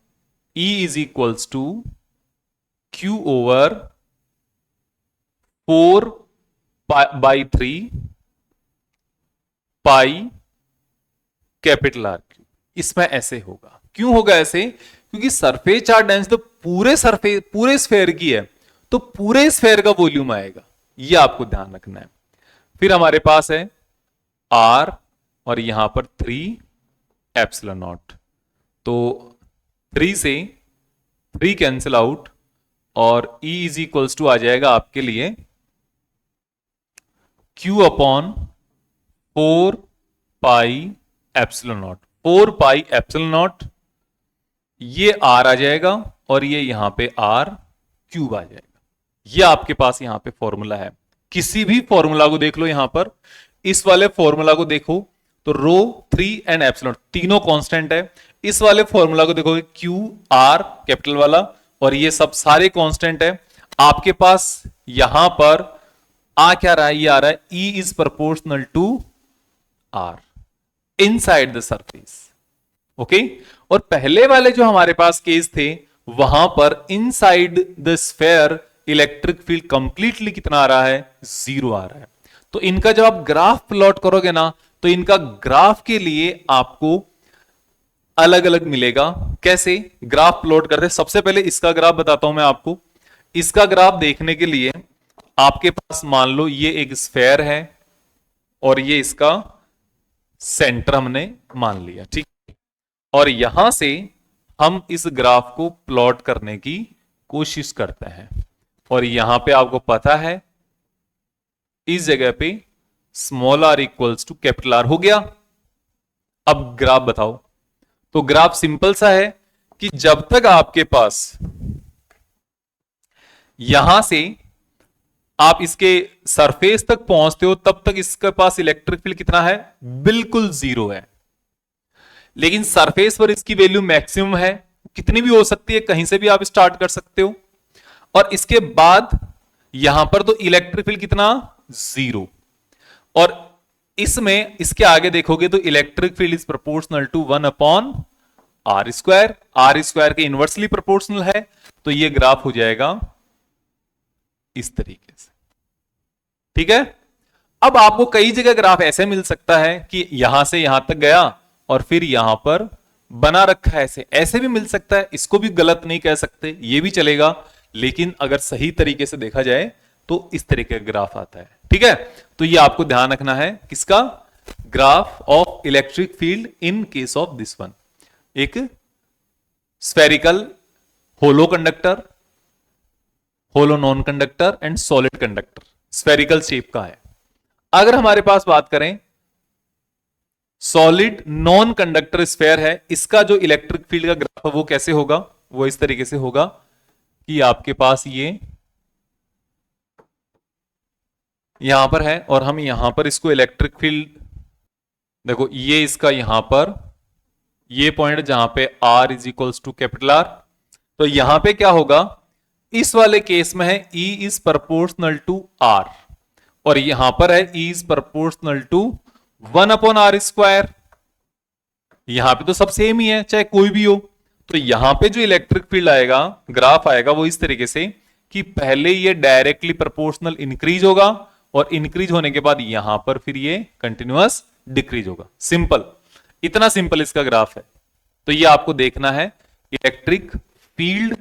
E is equals to Q over 4/3 pi capital R Q. इसमें ऐसे होगा, क्यों होगा ऐसे, क्योंकि सरफेस चार्ज डेंसिटी तो पूरे स्फेयर की है, तो पूरे स्फेयर का वॉल्यूम आएगा, ये आपको ध्यान रखना है। फिर हमारे पास है आर और यहां पर 3 एप्सिलॉन नॉट, तो 3 से 3 कैंसिल आउट और E इज इक्वल्स टू आ जाएगा आपके लिए Q upon 4 pi epsilon not, 4 pi epsilon naught, ये R आ जाएगा और ये यहां पे R क्यूब आ जाएगा। ये आपके पास यहां पे फॉर्मूला है, किसी भी फॉर्मूला को देख लो, यहां पर इस वाले फॉर्मूला को देखो तो रो 3 एंड एप्सिलॉन तीनों कांस्टेंट है, इस वाले फॉर्मूला को देखोगे क्यू आर कैपिटल वाला और ये सब सारे कांस्टेंट है। आपके पास यहां पर क्या रहा है, ये आ रहा है E is proportional to R inside the surface, okay. और पहले वाले जो हमारे पास केस थे वहां पर inside the sphere electric field completely कितना आ रहा है, 0 आ रहा है। तो इनका जब आप ग्राफ प्लॉट करोगे ना, तो इनका ग्राफ के लिए आपको अलग अलग मिलेगा। कैसे ग्राफ प्लॉट करते, सबसे पहले इसका ग्राफ बताता हूं मैं आपको। इसका ग्राफ देखने के लिए आपके पास मान लो ये एक स्फेयर है और ये इसका सेंटर हमने मान लिया, ठीक। और यहां से हम इस ग्राफ को प्लॉट करने की कोशिश करते हैं, और यहां पे आपको पता है इस जगह पे small r equals to capital R हो गया। अब ग्राफ बताओ, तो ग्राफ सिंपल सा है कि जब तक आपके पास यहां से आप इसके सरफेस तक पहुंचते हो तब तक इसके पास इलेक्ट्रिक फील्ड कितना है, बिल्कुल 0 है। लेकिन सरफेस पर इसकी वैल्यू मैक्सिमम है, कितनी भी हो सकती है, कहीं से भी आप स्टार्ट कर सकते हो। और इसके बाद यहां पर तो इलेक्ट्रिक फील्ड कितना, 0। और इसमें इसके आगे देखोगे तो electric field is proportional to 1 upon R square, R square के इनवर्सली प्रोपोर्शनल है। तो ये ग्राफ हो जाएगा इस तरीके से, ठीक है। अब आपको कई जगह ग्राफ ऐसे मिल सकता है कि यहां से यहां तक गया और फिर यहां पर बना रखा है, ऐसे भी मिल सकता है, इसको भी गलत नहीं कह सकते, ये भी चलेगा। लेकिन अगर सही तरीके से देखा जाए तो इस तरीके का ग्राफ आता है, ठीक है। तो ये आपको ध्यान रखना है, किसका, graph of electric field in case of this one. एक spherical hollow conductor, hollow non conductor and solid conductor, spherical shape का है। अगर हमारे पास बात करें सॉलिड नॉन कंडक्टर स्फेयर है, इसका जो इलेक्ट्रिक फील्ड का ग्राफ है वो कैसे होगा, वो इस तरीके से होगा कि आपके पास ये यहां पर है और हम यहां पर इसको इलेक्ट्रिक फील्ड देखो, ये इसका यहां पर ये पॉइंट जहां पे R is equals to capital R, तो यहां पे क्या होगा, इस वाले केस में है E is proportional to R और यहां पर है E is proportional to 1 upon R square. यहां पे तो सब सेम ही है, चाहे कोई भी हो। तो यहां पे जो इलेक्ट्रिक फील्ड आएगा, ग्राफ आएगा, वो इस तरीके से कि पहले ये डायरेक्टली प्रोपोर्शनल इंक्रीज होगा और इंक्रीज होने के बाद यहां पर फिर ये कंटिन्यूअस डिक्रीज होगा। सिंपल, इतना सिंपल इसका ग्राफ है। तो ये आपको देखना है electric field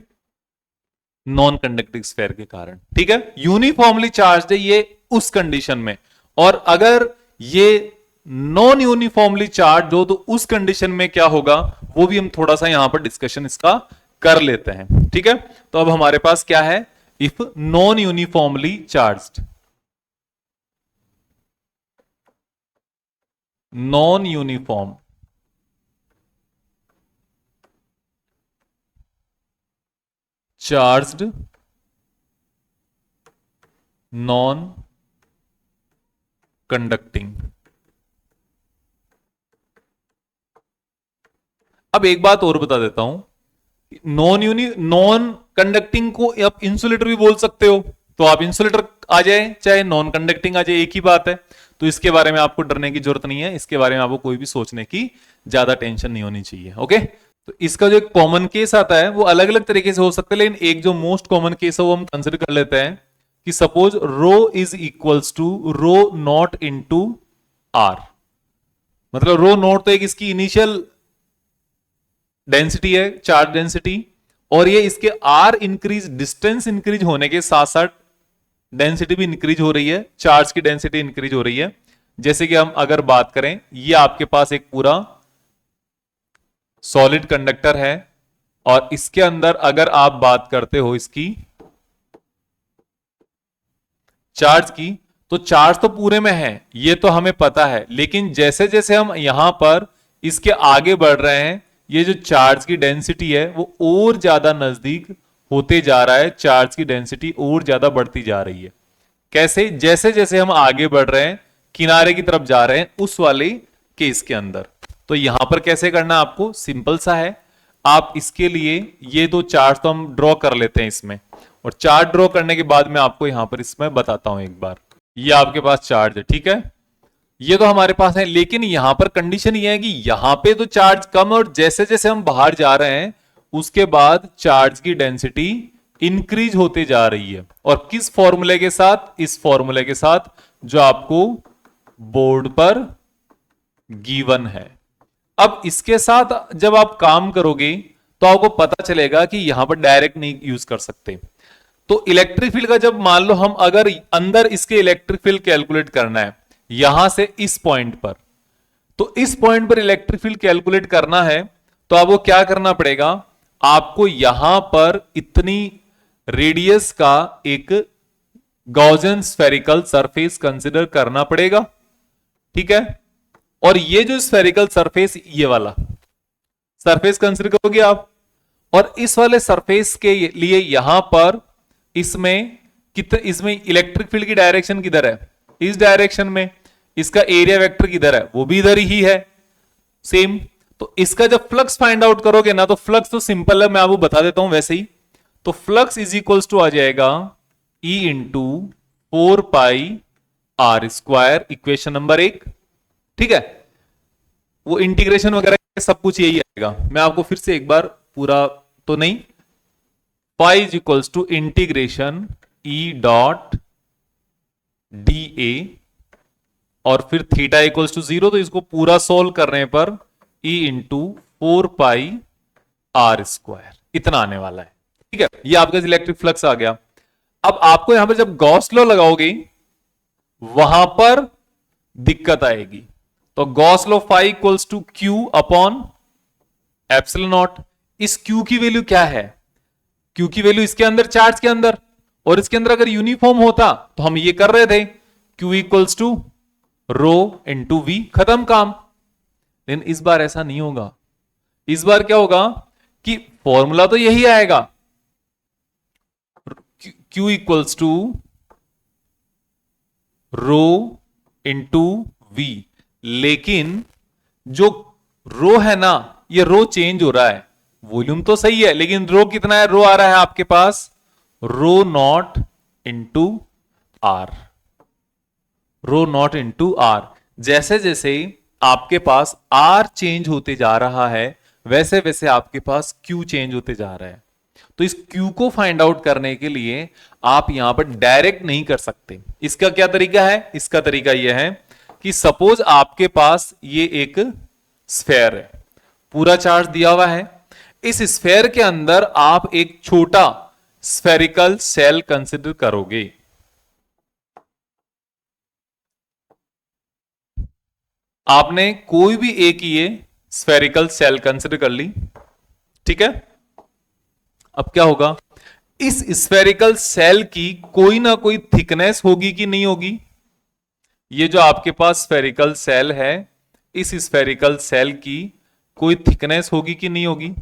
non conducting sphere के कारण, ठीक है। यूनिफॉर्मली चार्ज है ये उस कंडीशन में, और अगर ये नॉन यूनिफॉर्मली चार्ज हो तो उस कंडीशन में क्या होगा, वो भी हम थोड़ा सा यहां पर डिस्कशन इसका कर लेते हैं, ठीक है। तो अब हमारे पास क्या है, if non uniformly charged, non uniform charged non conducting. अब एक बात और बता देता हूं, नॉन कंडक्टिंग को आप इंसुलेटर भी बोल सकते हो, तो आप इंसुलेटर आ जाए चाहे नॉन कंडक्टिंग आ जाए, एक ही बात है। तो इसके बारे में आपको डरने की जरूरत नहीं है, इसके बारे में आपको कोई भी सोचने की ज्यादा टेंशन नहीं होनी चाहिए। ओके, तो इसका जो एक कॉमन केस आता है वो अलग अलग तरीके से हो सकता है, लेकिन एक जो मोस्ट कॉमन केस है वो हम कंसिडर कर लेते हैं कि suppose rho is equals to rho naught into R. मतलब रो नॉट तो एक इसकी इनिशियल डेंसिटी है, चार्ज डेंसिटी, और ये इसके आर इंक्रीज, डिस्टेंस इंक्रीज होने के साथ साथ डेंसिटी भी इंक्रीज हो रही है, चार्ज की डेंसिटी इंक्रीज हो रही है। जैसे कि हम अगर बात करें, ये आपके पास एक पूरा सॉलिड कंडक्टर है और इसके अंदर अगर आप बात करते हो इसकी चार्ज की, तो चार्ज तो पूरे में है, ये तो हमें पता है, लेकिन जैसे जैसे हम यहां पर इसके आगे बढ़ रहे हैं, ये जो चार्ज की डेंसिटी है वो और ज्यादा नजदीक होते जा रहा है, चार्ज की डेंसिटी और ज्यादा बढ़ती जा रही है। कैसे? जैसे जैसे हम आगे बढ़ रहे हैं, किनारे की तरफ जा रहे हैं, उस वाले केस के अंदर। तो यहां पर कैसे करना है आपको? सिंपल सा है, आप इसके लिए ये दो चार्ज तो हम ड्रॉ कर लेते हैं इसमें, और चार्ज ड्रॉ करने के बाद मैं आपको यहां पर इसमें बताता हूं एक बार। ये आपके पास चार्ज है, ठीक है, ये तो हमारे पास है, लेकिन यहां पर कंडीशन ये है कि यहां पे तो चार्ज कम, और जैसे जैसे हम बाहर जा रहे हैं उसके बाद चार्ज की डेंसिटी इंक्रीज होते जा रही है। और किस फॉर्मूले के साथ? इस फॉर्मूले के साथ जो आपको बोर्ड पर गिवन है। अब इसके साथ जब आप काम करोगे तो आपको पता चलेगा कि यहां पर डायरेक्ट नहीं यूज कर सकते। तो इलेक्ट्रिक फील्ड का जब मान लो हम अगर अंदर इसके इलेक्ट्रिक फील्ड कैलकुलेट करना है यहां से इस पॉइंट पर, तो इस पॉइंट पर इलेक्ट्रिक फील्ड कैलकुलेट करना है तो आपको क्या करना पड़ेगा? आपको यहां पर इतनी रेडियस का एक गॉसियन स्फेरिकल सरफेस कंसिडर करना पड़ेगा, ठीक है। और ये जो स्फेरिकल सरफेस, ये वाला सरफेस कंसिडर करोगे आप, और इस वाले सरफेस के लिए यहां पर इसमें इसमें इलेक्ट्रिक फील्ड की डायरेक्शन किधर है? इस डायरेक्शन में। इसका एरिया वेक्टर किधर है? वो भी इधर ही है, सेम। तो इसका जब फ्लक्स फाइंड आउट करोगे ना, तो फ्लक्स तो सिंपल है, मैं आपको बता देता हूं वैसे ही। तो फ्लक्स इज इक्वल्स टू आ जाएगा E into 4 pi R square, equation number 1, ठीक है। वो इंटीग्रेशन वगैरह सब कुछ यही आएगा, मैं आपको फिर से एक बार पूरा तो नहीं, pi is equals to integration E dot D A, और फिर थीटा इक्वल्स टू 0, तो इसको पूरा सोल्व करने पर E into 4 pi R square, इतना आने वाला है, ठीक है। ये आपका इलेक्ट्रिक फ्लक्स आ गया। अब आपको यहां पर जब गॉस लॉ लगाओगे वहां पर दिक्कत आएगी। तो Gauss law phi equals to Q upon epsilon naught. इस क्यू की वैल्यू क्या है? क्यू की वैल्यू इसके अंदर, चार्ज के अंदर, और इसके अंदर अगर यूनिफॉर्म होता तो हम ये कर रहे थे, Q equals to rho into V, खत्म काम। लेकिन इस बार ऐसा नहीं होगा। इस बार क्या होगा कि फॉर्मूला तो यही आएगा, Q equals to rho into V, लेकिन जो रो है ना, ये रो चेंज हो रहा है। वॉल्यूम तो सही है, लेकिन रो कितना है? रो आ रहा है आपके पास rho naught into R, rho naught into R. जैसे जैसे आपके पास आर चेंज होते जा रहा है, वैसे वैसे आपके पास क्यू चेंज होते जा रहा है। तो इस क्यू को फाइंड आउट करने के लिए आप यहां पर डायरेक्ट नहीं कर सकते। इसका क्या तरीका है? इसका तरीका यह है कि सपोज आपके पास ये एक स्फेयर है, पूरा चार्ज दिया हुआ है, इस स्फेयर के अंदर आप एक छोटा स्फेरिकल सेल कंसिडर करोगे। आपने कोई भी एक ये स्फेरिकल सेल कंसिडर कर ली, ठीक है। अब क्या होगा? इस स्फेरिकल सेल की कोई ना कोई थिकनेस होगी कि नहीं होगी? ये जो आपके पास स्फेरिकल सेल है, इस स्फेरिकल सेल की कोई थिकनेस होगी कि नहीं होगी?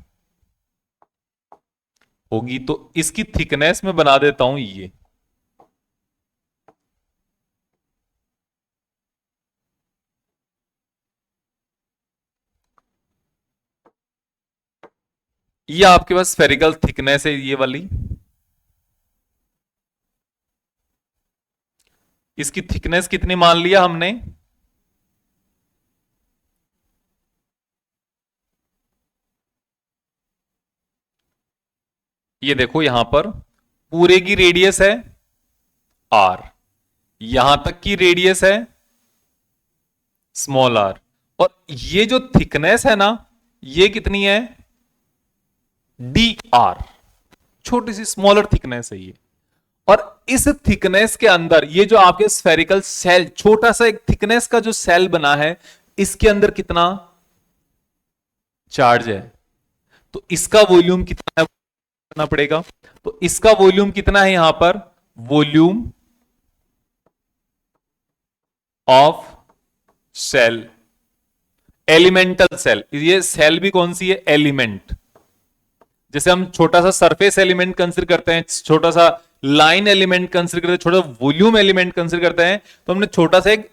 होगी। तो इसकी थिकनेस में बना देता हूं ये आपके पास स्फेरिकल थिकनेस है ये वाली। इसकी थिकनेस कितनी मान लिया हमने? ये देखो यहां पर पूरे की रेडियस है आर, यहां तक की रेडियस है स्मॉल आर, और ये जो थिकनेस है ना, ये कितनी है? डी आर, छोटी सी स्मॉलर थिकनेस है ये। और इस थिकनेस के अंदर ये जो आपके स्फेरिकल सेल, छोटा सा एक थिकनेस का जो सेल बना है, इसके अंदर कितना चार्ज है? तो इसका वॉल्यूम कितना करना पड़ेगा? तो इसका वॉल्यूम कितना है यहां पर? Volume of cell, elemental cell. ये सेल भी कौन सी है? एलिमेंट। जैसे हम छोटा सा सरफेस एलिमेंट कंसिडर करते हैं, छोटा सा लाइन एलिमेंट कंसिडर करते हैं, छोटा वॉल्यूम एलिमेंट कंसिडर करते हैं, तो हमने छोटा सा एक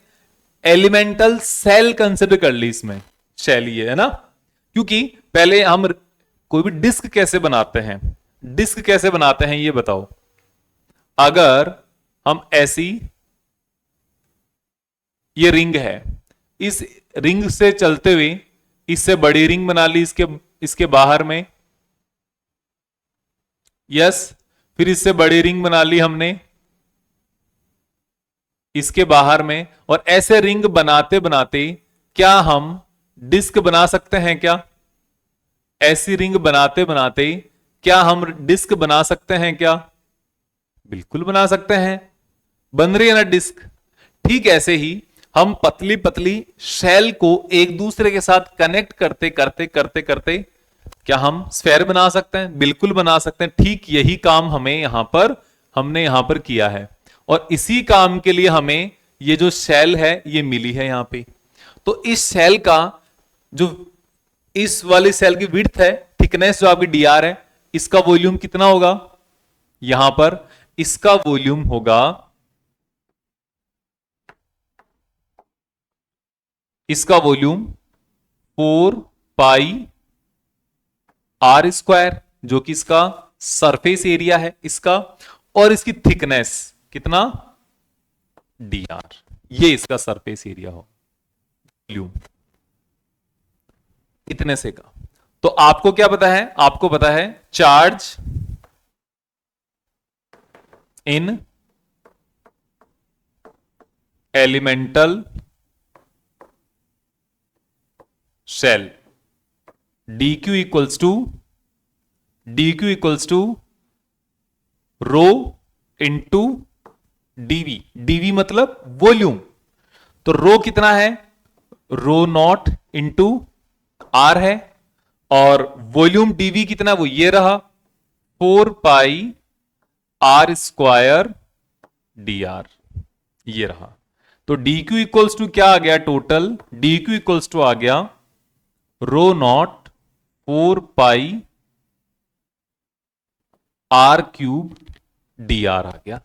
एलिमेंटल सेल कंसिडर कर ली इसमें। सेल ये है ना, क्योंकि पहले हम कोई भी डिस्क कैसे बनाते हैं, डिस्क कैसे बनाते हैं ये बताओ। अगर हम ऐसी, ये रिंग है, इस रिंग से चलते हुए इससे बड़ी रिंग बना ली इसके इसके बाहर में, यस, फिर इससे बड़ी रिंग बना ली हमने इसके बाहर में, और ऐसे रिंग बनाते बनाते क्या हम डिस्क बना सकते हैं क्या? ऐसी रिंग बनाते बनाते क्या हम डिस्क बना सकते हैं क्या? बिल्कुल बना सकते हैं, बन रही है ना डिस्क। ठीक ऐसे ही हम पतली पतली शेल को एक दूसरे के साथ कनेक्ट करते करते करते करते क्या हम स्फेयर बना सकते हैं? बिल्कुल बना सकते हैं। ठीक यही काम हमने यहां पर किया है, और इसी काम के लिए हमें ये जो सेल है ये मिली है यहां पे। तो इस सेल का जो, इस वाली सेल की विड्थ है, थिकनेस जो आपकी डीआर है, इसका वॉल्यूम कितना होगा? यहां पर इसका वॉल्यूम होगा, इसका वॉल्यूम 4 पाई आर स्क्वायर, जो कि इसका सरफेस एरिया है इसका, और इसकी थिकनेस कितना? डी आर, ये इसका सरफेस एरिया हो वॉल्यूम इतने से का। तो आपको क्या पता है? आपको पता है charge in elemental cell, dq equals to rho into DV. DV मतलब वॉल्यूम, तो रो कितना है? रो नॉट इंटू आर है, और वॉल्यूम डीवी कितना? वो ये रहा 4 pi R square D R, ये रहा। तो dq इक्वल्स टू क्या आ गया टोटल? dq इक्वल्स टू आ गया rho naught 4 pi R cube D R आ गया।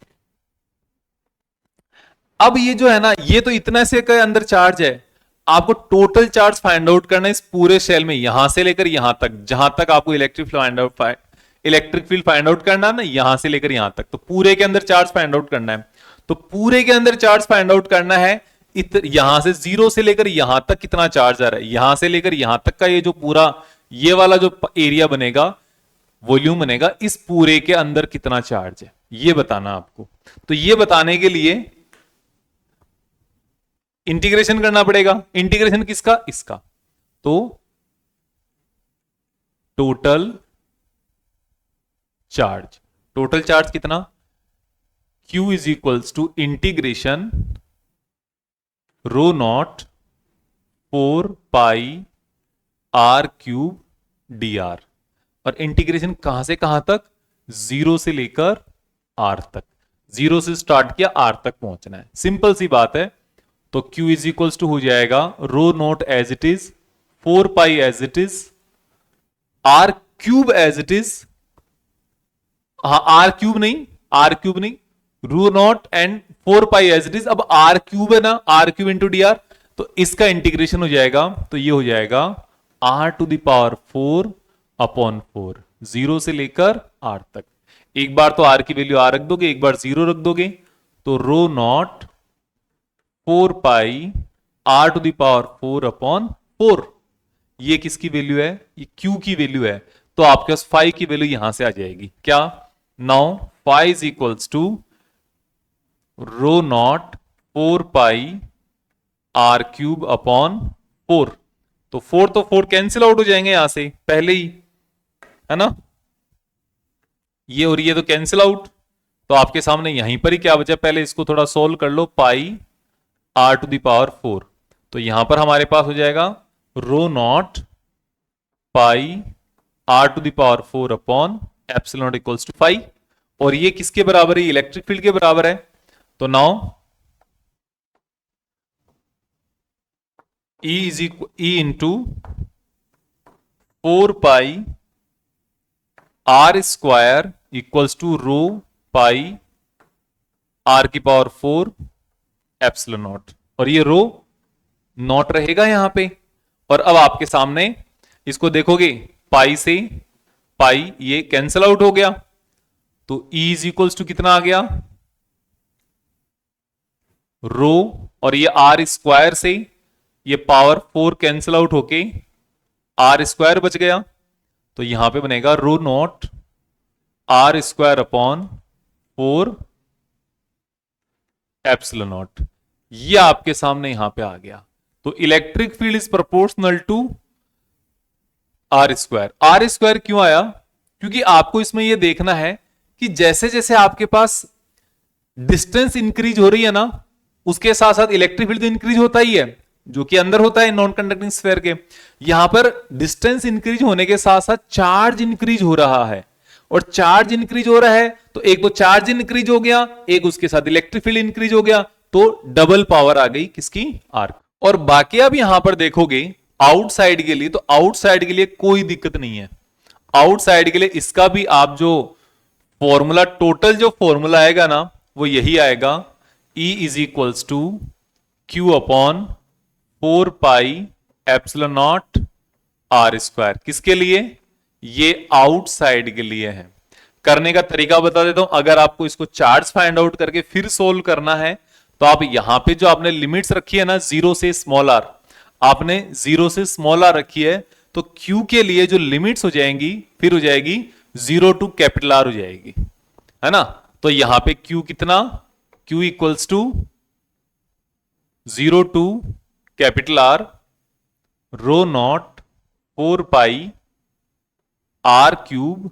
अब ये जो है ना, ये तो इतना से के अंदर चार्ज है, आपको टोटल चार्ज फाइंड आउट करना है इस पूरे सेल में, यहां से लेकर यहां तक, जहां तक आपको इलेक्ट्रिक फील्ड फाइंड आउट करना है ना, यहां से लेकर यहां तक, तो पूरे के अंदर चार्ज फाइंड आउट करना है। तो पूरे के अंदर चार्ज फाइंड आउट करना है, यहां से जीरो से लेकर यहां तक कितना चार्ज आ रहा है, यहां से लेकर यहां तक का ये जो पूरा, ये वाला जो एरिया बनेगा, वॉल्यूम बनेगा, इस पूरे के अंदर कितना चार्ज है ये बताना आपको। तो ये बताने के लिए इंटीग्रेशन करना पड़ेगा। इंटीग्रेशन किसका? इसका। तो टोटल चार्ज कितना? Q is equals to integration rho naught 4 pi R cube D R, और इंटीग्रेशन कहां से कहां तक? जीरो से लेकर आर तक, जीरो से स्टार्ट किया आर तक पहुंचना है, सिंपल सी बात है। तो Q इज इक्वल्स टू हो जाएगा rho naught as it is, 4 pi as it is, R cube as it is, हाँ आर क्यूब नहीं, आर क्यूब नहीं, rho naught and 4 pi as it is. अब आर क्यूब है ना, R cube into D R, तो इसका integration हो जाएगा, तो ये हो जाएगा R to the power 4 upon 4, zero से लेकर आर तक। एक बार तो आर की वैल्यू आर रख दोगे, एक बार जीरो रख दोगे, तो rho naught 4 pi R to the power 4 upon 4, ये किसकी वैल्यू है, ये क्यू की वैल्यू है। तो आपके पास फाइव की वैल्यू यहां से आ जाएगी, क्या, now five is equals to rho naught 4 pi R cube upon 4। तो 4 कैंसिल आउट हो जाएंगे यहां से पहले ही, है ना, ये और ये तो कैंसिल आउट। तो आपके सामने यहीं पर ही क्या बचा, पहले इसको थोड़ा सोल्व कर लो, pi R to the power 4। तो यहां पर हमारे पास हो जाएगा rho naught pi R to the power 4 upon epsilon naught equals to 5, और ये किसके बराबर है, इलेक्ट्रिक फील्ड के बराबर है। तो now E is equal E into 4 pi R square equals to rho pi R की पावर 4 एप्सिलॉन नॉट, और ये रो नॉट रहेगा यहां पे। और अब आपके सामने इसको देखोगे, पाई से पाई ये कैंसिल आउट हो गया, तो E इज इक्वल्स टू कितना आ गया, रो, और ये आर स्क्वायर से ये पावर 4 कैंसिल आउट होके आर स्क्वायर बच गया, तो यहां पे बनेगा rho naught R square upon 4 epsilon naught, ये आपके सामने यहां पे आ गया। तो electric field is proportional to R square. R square क्यों आया, क्योंकि आपको इसमें यह देखना है कि जैसे जैसे आपके पास डिस्टेंस इंक्रीज हो रही है ना, उसके साथ साथ इलेक्ट्रिक फील्ड तो इंक्रीज होता ही है, जो कि अंदर होता है नॉन कंडक्टिंग स्फीयर के। यहां पर डिस्टेंस इंक्रीज होने के साथ साथ चार्ज इंक्रीज हो रहा है, और चार्ज इंक्रीज हो रहा है तो एक तो चार्ज इंक्रीज हो गया, एक उसके साथ इलेक्ट्रिक फील्ड इंक्रीज हो गया, तो डबल पावर आ गई किसकी, आर। और बाकी अब यहां पर देखोगे आउटसाइड के लिए, तो आउटसाइड के लिए कोई दिक्कत नहीं है। आउटसाइड के लिए इसका भी आप जो फॉर्मूला, टोटल जो फॉर्मूला आएगा ना, वो यही आएगा, E is equals to Q upon 4 pi epsilon naught R square. किसके लिए, ये आउटसाइड के लिए है। करने का तरीका बता देता हूं, अगर आपको इसको चार्ज फाइंड आउट करके फिर सोल्व करना है, तो आप यहां पे जो आपने लिमिट्स रखी है ना, जीरो से स्मॉल आर, आपने जीरो से स्मॉल आर रखी है, तो Q के लिए जो लिमिट्स हो जाएंगी, फिर हो जाएगी जीरो टू कैपिटल आर हो जाएगी, है ना। तो यहां पे Q कितना, Q equals to zero to capital R rho naught 4 pi R cube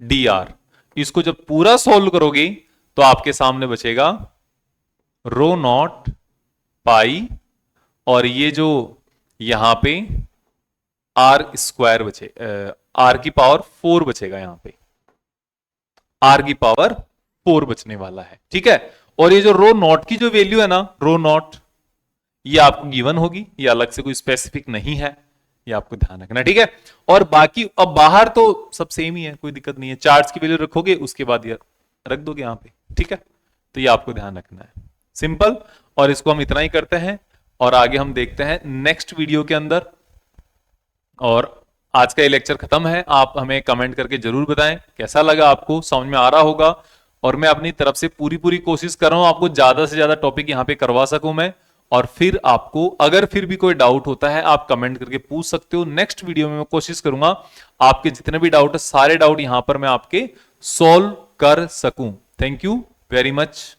D R. इसको जब पूरा सोल्व करोगे तो आपके सामने बचेगा रो नॉट पाई, और ये जो यहां पे आर स्क्वायर बचे, आर की पावर 4 बचेगा, यहां पे आर की पावर 4 बचने वाला है, ठीक है। और ये जो रो नॉट की जो वैल्यू है ना, रो नॉट, ये आपको गिवन होगी, ये अलग से कोई स्पेसिफिक नहीं है, ये आपको ध्यान रखना, ठीक है। और बाकी अब बाहर तो सब सेम ही है, कोई दिक्कत नहीं है, चार्ज की वैल्यू रखोगे उसके बाद ये रख दोगे यहां पे, ठीक है। तो ये आपको ध्यान रखना है, सिंपल। और इसको हम इतना ही करते हैं, और आगे हम देखते हैं नेक्स्ट वीडियो के अंदर। और आज का ये लेक्चर खत्म है, आप हमें कमेंट करके जरूर बताएं कैसा लगा, आपको समझ में आ रहा होगा। और मैं अपनी तरफ से पूरी कोशिश कर रहा हूं आपको ज्यादा से ज्यादा टॉपिक यहां पे करवा सकूं मैं। और फिर आपको अगर फिर भी कोई डाउट होता है, आप कमेंट करके पूछ सकते हो। नेक्स्ट वीडियो में मैं कोशिश करूंगा आपके जितने भी डाउट है, सारे डाउट यहां पर मैं आपके सॉल्व कर सकूं। Thank you very much.